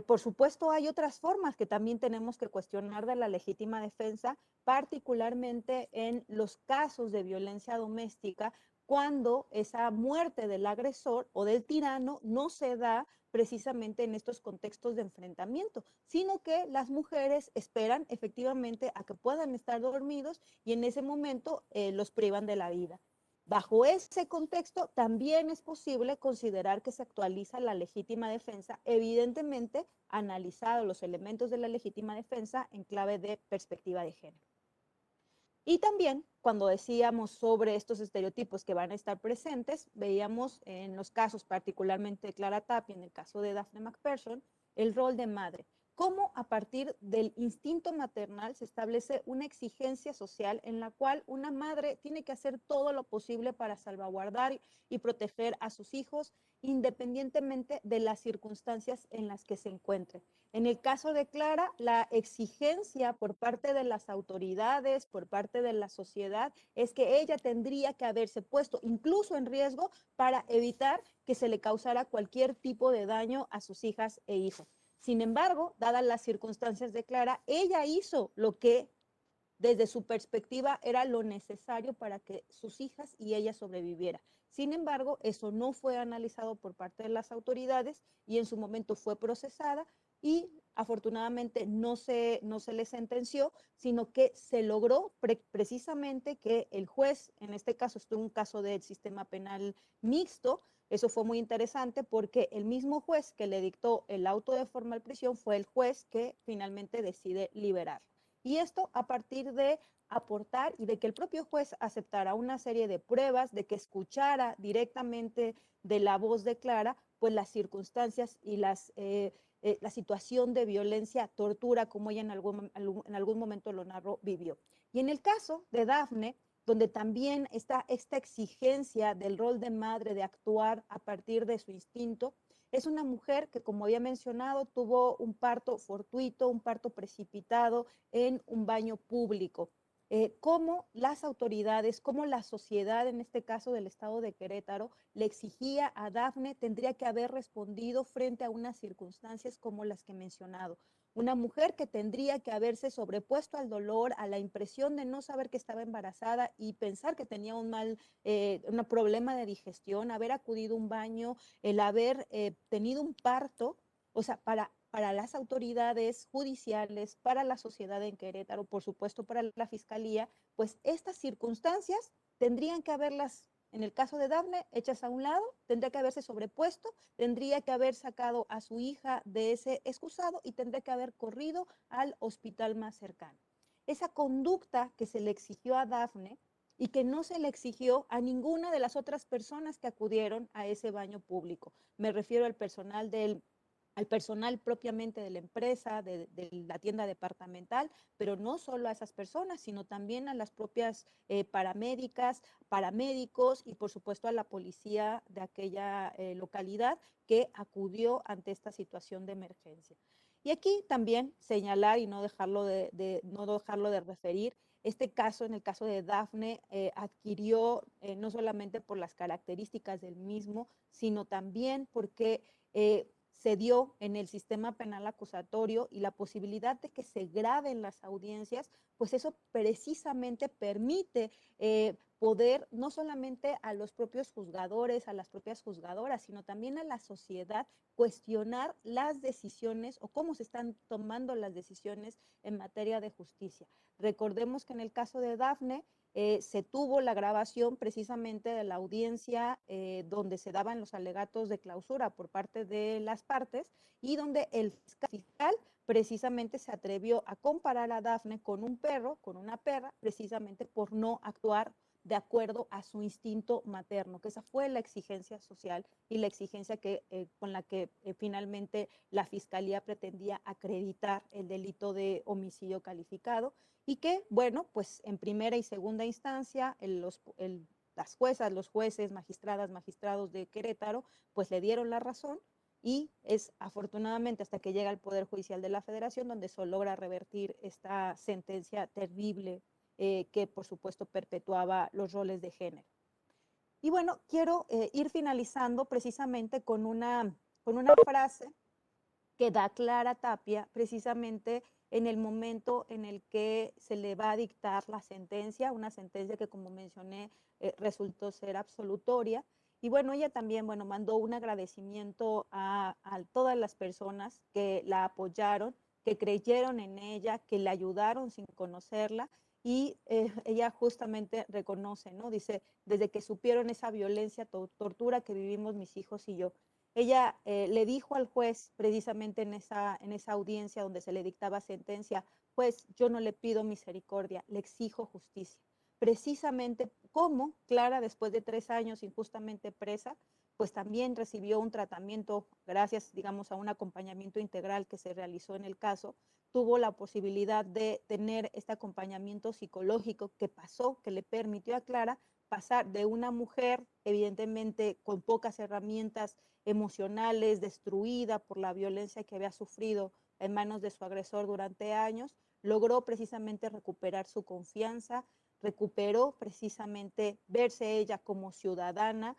Por supuesto, hay otras formas que también tenemos que cuestionar de la legítima defensa, particularmente en los casos de violencia doméstica, cuando esa muerte del agresor o del tirano no se da precisamente en estos contextos de enfrentamiento, sino que las mujeres esperan efectivamente a que puedan estar dormidos y en ese momento los privan de la vida. Bajo ese contexto, también es posible considerar que se actualiza la legítima defensa, evidentemente analizado los elementos de la legítima defensa en clave de perspectiva de género. Y también, cuando decíamos sobre estos estereotipos que van a estar presentes, veíamos en los casos, particularmente de Clara Tapia, en el caso de Daphne McPherson, el rol de madre. Cómo a partir del instinto maternal se establece una exigencia social en la cual una madre tiene que hacer todo lo posible para salvaguardar y proteger a sus hijos, independientemente de las circunstancias en las que se encuentren. En el caso de Clara, la exigencia por parte de las autoridades, por parte de la sociedad, es que ella tendría que haberse puesto incluso en riesgo para evitar que se le causara cualquier tipo de daño a sus hijas e hijos. Sin embargo, dadas las circunstancias de Clara, ella hizo lo que desde su perspectiva era lo necesario para que sus hijas y ella sobrevivieran. Sin embargo, eso no fue analizado por parte de las autoridades y en su momento fue procesada y afortunadamente no se le sentenció, sino que se logró precisamente que el juez, en este caso esto es un caso del sistema penal mixto, eso fue muy interesante porque el mismo juez que le dictó el auto de formal prisión fue el juez que finalmente decide liberar. Y esto a partir de aportar y de que el propio juez aceptara una serie de pruebas, de que escuchara directamente de la voz de Clara, pues las circunstancias y la situación de violencia, tortura, como ella en algún momento lo narró, vivió. Y en el caso de Daphne, donde también está esta exigencia del rol de madre, de actuar a partir de su instinto, es una mujer que, como había mencionado, tuvo un parto fortuito, un parto precipitado en un baño público. Cómo las autoridades, cómo la sociedad, en este caso del estado de Querétaro, le exigía a Daphne, tendría que haber respondido frente a unas circunstancias como las que he mencionado. una mujer que tendría que haberse sobrepuesto al dolor, a la impresión de no saber que estaba embarazada y pensar que tenía un problema de digestión, haber acudido a un baño, el haber tenido un parto, o sea, para las autoridades judiciales, para la sociedad en Querétaro, por supuesto para la Fiscalía, pues estas circunstancias tendrían que haberlas, en el caso de Dafne, hechas a un lado, tendría que haberse sobrepuesto, tendría que haber sacado a su hija de ese excusado y tendría que haber corrido al hospital más cercano. Esa conducta que se le exigió a Dafne y que no se le exigió a ninguna de las otras personas que acudieron a ese baño público. Me refiero al personal propiamente de la empresa, de la tienda departamental, pero no solo a esas personas, sino también a las propias paramédicas, paramédicos y por supuesto a la policía de aquella localidad que acudió ante esta situación de emergencia. Y aquí también señalar y no dejarlo de referir, este caso, en el caso de Dafne, adquirió no solamente por las características del mismo, sino también porque se dio en el sistema penal acusatorio y la posibilidad de que se graben las audiencias, pues eso precisamente permite poder no solamente a los propios juzgadores, a las propias juzgadoras, sino también a la sociedad cuestionar las decisiones o cómo se están tomando las decisiones en materia de justicia. Recordemos que en el caso de Dafne, se tuvo la grabación precisamente de la audiencia donde se daban los alegatos de clausura por parte de las partes y donde el fiscal precisamente se atrevió a comparar a Dafne con un perro, con una perra, precisamente por no actuar de acuerdo a su instinto materno, que esa fue la exigencia social y la exigencia con la que finalmente la Fiscalía pretendía acreditar el delito de homicidio calificado y que, bueno, pues en primera y segunda instancia las juezas, los jueces, magistradas, magistrados de Querétaro, pues le dieron la razón y es afortunadamente hasta que llega al Poder Judicial de la Federación donde se logra revertir esta sentencia terrible que por supuesto perpetuaba los roles de género. Y bueno, quiero ir finalizando precisamente con una frase que da Clara Tapia precisamente en el momento en el que se le va a dictar la sentencia, una sentencia que como mencioné resultó ser absolutoria. Y bueno, ella también, bueno, mandó un agradecimiento a todas las personas que la apoyaron, que creyeron en ella, que la ayudaron sin conocerla. Y ella justamente reconoce, ¿no? Dice, desde que supieron esa violencia, tortura que vivimos mis hijos y yo, ella le dijo al juez precisamente en esa audiencia donde se le dictaba sentencia, juez, yo no le pido misericordia, le exijo justicia. Precisamente como Clara, después de 3 años injustamente presa, pues también recibió un tratamiento, gracias, digamos, a un acompañamiento integral que se realizó en el caso, tuvo la posibilidad de tener este acompañamiento psicológico que le permitió a Clara pasar de una mujer, evidentemente, con pocas herramientas emocionales, destruida por la violencia que había sufrido en manos de su agresor durante años, logró precisamente recuperar su confianza, recuperó precisamente verse ella como ciudadana,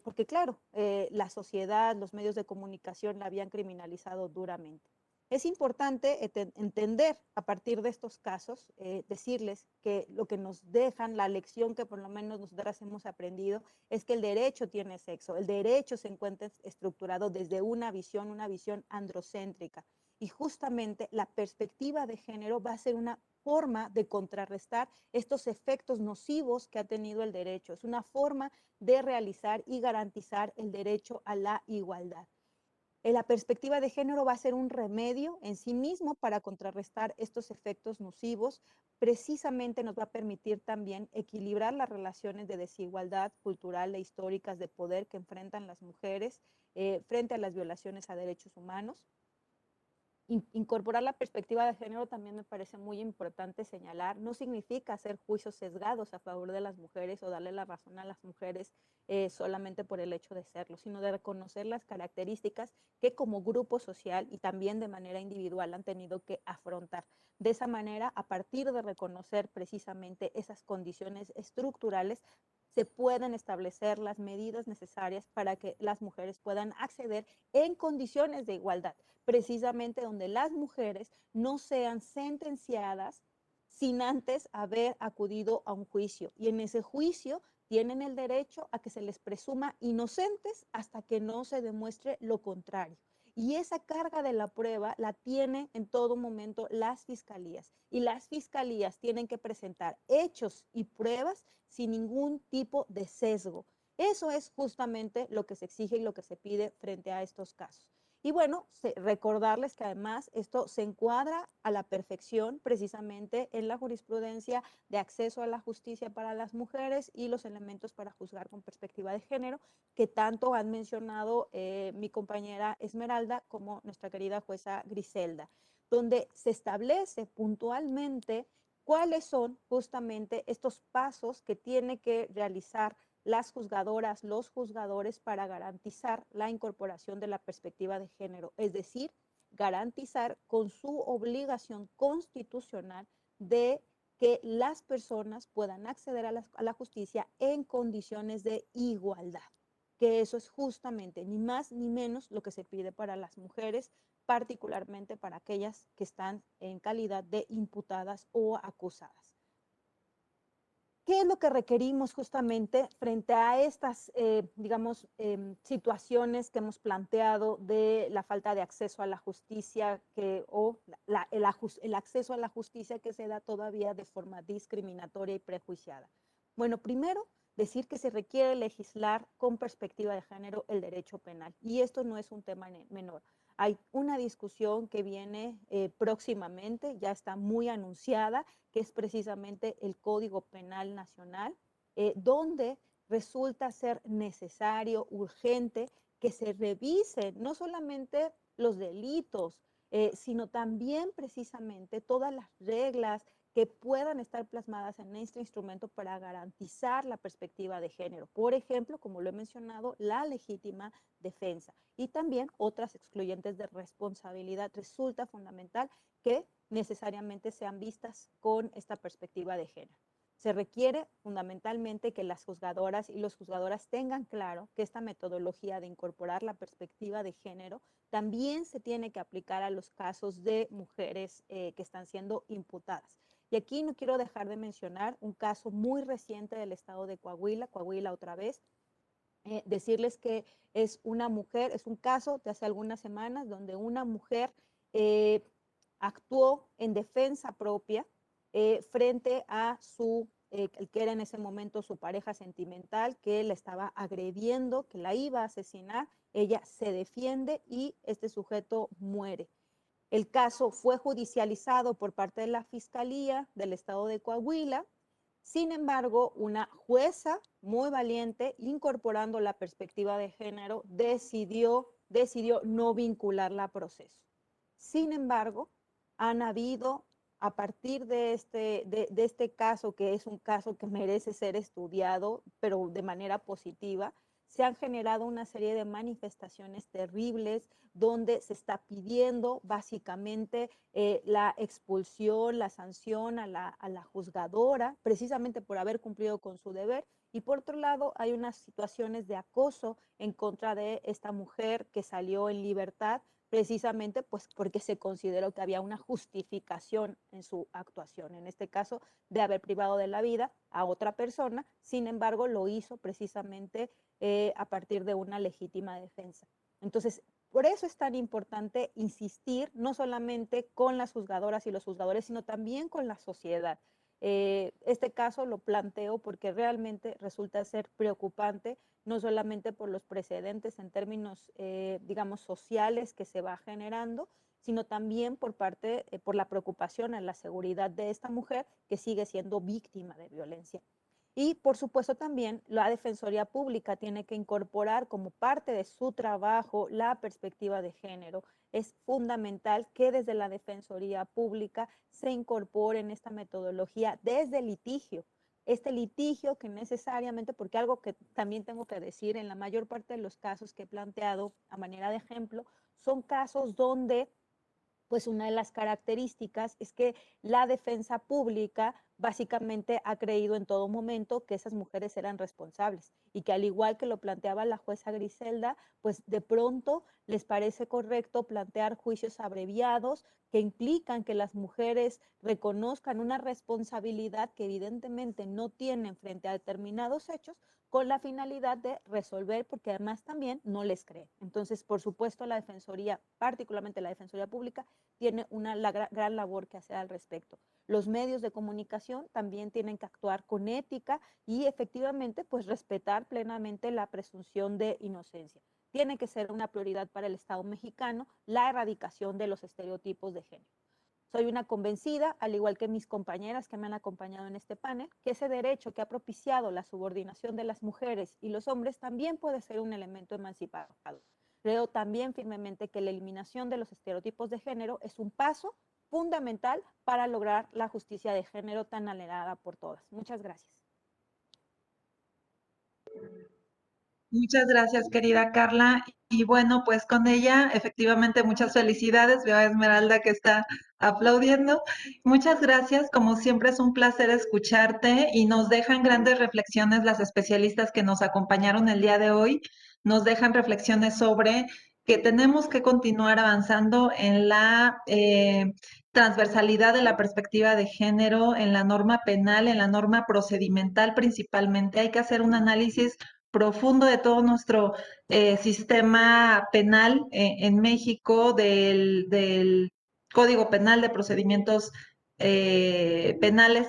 porque claro, la sociedad, los medios de comunicación la habían criminalizado duramente. Es importante entender a partir de estos casos, decirles que lo que nos dejan, la lección que por lo menos nosotras hemos aprendido, es que el derecho tiene sexo, el derecho se encuentra estructurado desde una visión androcéntrica. Y justamente la perspectiva de género va a ser una forma de contrarrestar estos efectos nocivos que ha tenido el derecho. Es una forma de realizar y garantizar el derecho a la igualdad. La perspectiva de género va a ser un remedio en sí mismo para contrarrestar estos efectos nocivos. Precisamente nos va a permitir también equilibrar las relaciones de desigualdad cultural e históricas de poder que enfrentan las mujeres frente a las violaciones a derechos humanos. Incorporar la perspectiva de género también me parece muy importante señalar. No significa hacer juicios sesgados a favor de las mujeres o darle la razón a las mujeres solamente por el hecho de serlo, sino de reconocer las características que como grupo social y también de manera individual han tenido que afrontar. De esa manera, a partir de reconocer precisamente esas condiciones estructurales, se pueden establecer las medidas necesarias para que las mujeres puedan acceder en condiciones de igualdad, precisamente donde las mujeres no sean sentenciadas sin antes haber acudido a un juicio. Y en ese juicio tienen el derecho a que se les presuma inocentes hasta que no se demuestre lo contrario. Y esa carga de la prueba la tienen en todo momento las fiscalías. Y las fiscalías tienen que presentar hechos y pruebas sin ningún tipo de sesgo. Eso es justamente lo que se exige y lo que se pide frente a estos casos. Y bueno, recordarles que además esto se encuadra a la perfección precisamente en la jurisprudencia de acceso a la justicia para las mujeres y los elementos para juzgar con perspectiva de género, que tanto han mencionado mi compañera Esmeralda como nuestra querida jueza Griselda, donde se establece puntualmente cuáles son justamente estos pasos que tiene que realizar las juzgadoras, los juzgadores para garantizar la incorporación de la perspectiva de género, es decir, garantizar con su obligación constitucional de que las personas puedan acceder a la justicia en condiciones de igualdad, que eso es justamente ni más ni menos lo que se pide para las mujeres, particularmente para aquellas que están en calidad de imputadas o acusadas. ¿Qué es lo que requerimos justamente frente a estas, digamos, situaciones que hemos planteado de la falta de acceso a la justicia o el acceso a la justicia que se da todavía de forma discriminatoria y prejuiciada? Bueno, primero, decir que se requiere legislar con perspectiva de género el derecho penal. Y esto no es un tema menor. Hay una discusión que viene próximamente, ya está muy anunciada, que es precisamente el Código Penal Nacional, donde resulta ser necesario, urgente, que se revisen no solamente los delitos, sino también precisamente todas las reglas que puedan estar plasmadas en este instrumento para garantizar la perspectiva de género. Por ejemplo, como lo he mencionado, la legítima defensa y también otras excluyentes de responsabilidad. Resulta fundamental que necesariamente sean vistas con esta perspectiva de género. Se requiere fundamentalmente que las juzgadoras y los juzgadoras tengan claro que esta metodología de incorporar la perspectiva de género también se tiene que aplicar a los casos de mujeres que están siendo imputadas. Y aquí no quiero dejar de mencionar un caso muy reciente del estado de Coahuila otra vez, decirles que es una mujer, es un caso de hace algunas semanas donde una mujer actuó en defensa propia frente a el que era en ese momento su pareja sentimental, que la estaba agrediendo, que la iba a asesinar. Ella se defiende y este sujeto muere. El caso fue judicializado por parte de la Fiscalía del Estado de Coahuila. Sin embargo, una jueza muy valiente, incorporando la perspectiva de género, decidió no vincularla a proceso. Sin embargo, han habido, a partir de este caso, que es un caso que merece ser estudiado, pero de manera positiva, se han generado una serie de manifestaciones terribles donde se está pidiendo básicamente la expulsión, la sanción a la juzgadora, precisamente por haber cumplido con su deber. Y por otro lado, hay unas situaciones de acoso en contra de esta mujer que salió en libertad, precisamente pues porque se consideró que había una justificación en su actuación, en este caso de haber privado de la vida a otra persona. Sin embargo, lo hizo precisamente a partir de una legítima defensa. Entonces, por eso es tan importante insistir no solamente con las juzgadoras y los juzgadores, sino también con la sociedad. Este caso lo planteo porque realmente resulta ser preocupante, no solamente por los precedentes en términos, digamos, sociales que se va generando, sino también por la preocupación en la seguridad de esta mujer que sigue siendo víctima de violencia. Y por supuesto también la Defensoría Pública tiene que incorporar como parte de su trabajo la perspectiva de género. Es fundamental que desde la Defensoría Pública se incorpore en esta metodología desde el litigio. Este litigio que necesariamente, porque algo que también tengo que decir, en la mayor parte de los casos que he planteado a manera de ejemplo, son casos donde pues una de las características es que la defensa pública básicamente ha creído en todo momento que esas mujeres eran responsables y que, al igual que lo planteaba la jueza Griselda, pues de pronto les parece correcto plantear juicios abreviados que implican que las mujeres reconozcan una responsabilidad que evidentemente no tienen frente a determinados hechos, con la finalidad de resolver, porque además también no les creen. Entonces, por supuesto, la Defensoría, particularmente la Defensoría Pública, tiene una gran labor que hacer al respecto. Los medios de comunicación también tienen que actuar con ética y efectivamente pues respetar plenamente la presunción de inocencia. Tiene que ser una prioridad para el Estado mexicano la erradicación de los estereotipos de género. Soy una convencida, al igual que mis compañeras que me han acompañado en este panel, que ese derecho que ha propiciado la subordinación de las mujeres y los hombres también puede ser un elemento emancipador. Creo también firmemente que la eliminación de los estereotipos de género es un paso fundamental para lograr la justicia de género tan anhelada por todas. Muchas gracias.
Muchas gracias, querida Carla. Y bueno, pues con ella, efectivamente, muchas felicidades. Veo a Esmeralda que está aplaudiendo. Muchas gracias. Como siempre, es un placer escucharte y nos dejan grandes reflexiones las especialistas que nos acompañaron el día de hoy. Nos dejan reflexiones sobre que tenemos que continuar avanzando en la transversalidad de la perspectiva de género, en la norma penal, en la norma procedimental principalmente. Hay que hacer un análisis profundo de todo nuestro sistema penal en México, del Código Penal de Procedimientos Penales,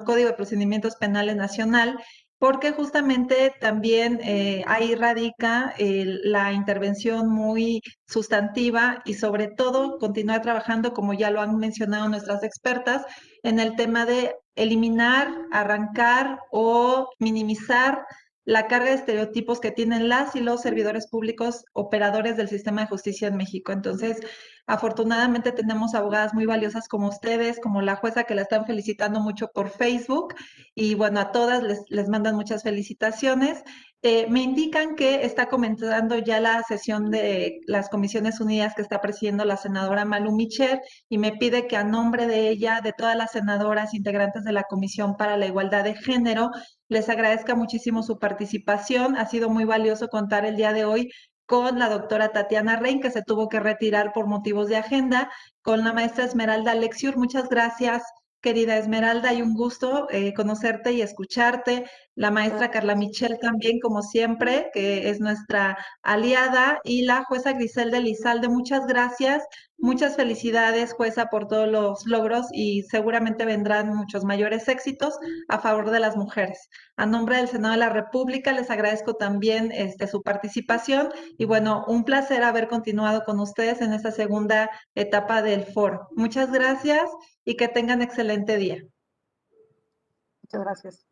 Código de Procedimientos Penales Nacional, porque justamente también ahí radica la intervención muy sustantiva y sobre todo continuar trabajando, como ya lo han mencionado nuestras expertas, en el tema de eliminar, arrancar o minimizar la carga de estereotipos que tienen las y los servidores públicos operadores del sistema de justicia en México. Entonces, afortunadamente tenemos abogadas muy valiosas como ustedes, como la jueza que la están felicitando mucho por Facebook, y bueno, a todas les mandan muchas felicitaciones. Me indican que está comenzando ya la sesión de las Comisiones Unidas que está presidiendo la senadora Malu Micher, y me pide que a nombre de ella, de todas las senadoras integrantes de la Comisión para la Igualdad de Género, les agradezca muchísimo su participación. Ha sido muy valioso contar el día de hoy con la doctora Tatiana Rein, que se tuvo que retirar por motivos de agenda, con la maestra Esmeralda Alexiur. Muchas gracias, querida Esmeralda, y un gusto conocerte y escucharte. La maestra Carla Michel también, como siempre, que es nuestra aliada, y la jueza Griselda Elizalde. Muchas gracias. Muchas felicidades, jueza, por todos los logros, y seguramente vendrán muchos mayores éxitos a favor de las mujeres. A nombre del Senado de la República les agradezco también su participación, y bueno, un placer haber continuado con ustedes en esta segunda etapa del foro. Muchas gracias y que tengan excelente día.
Muchas gracias.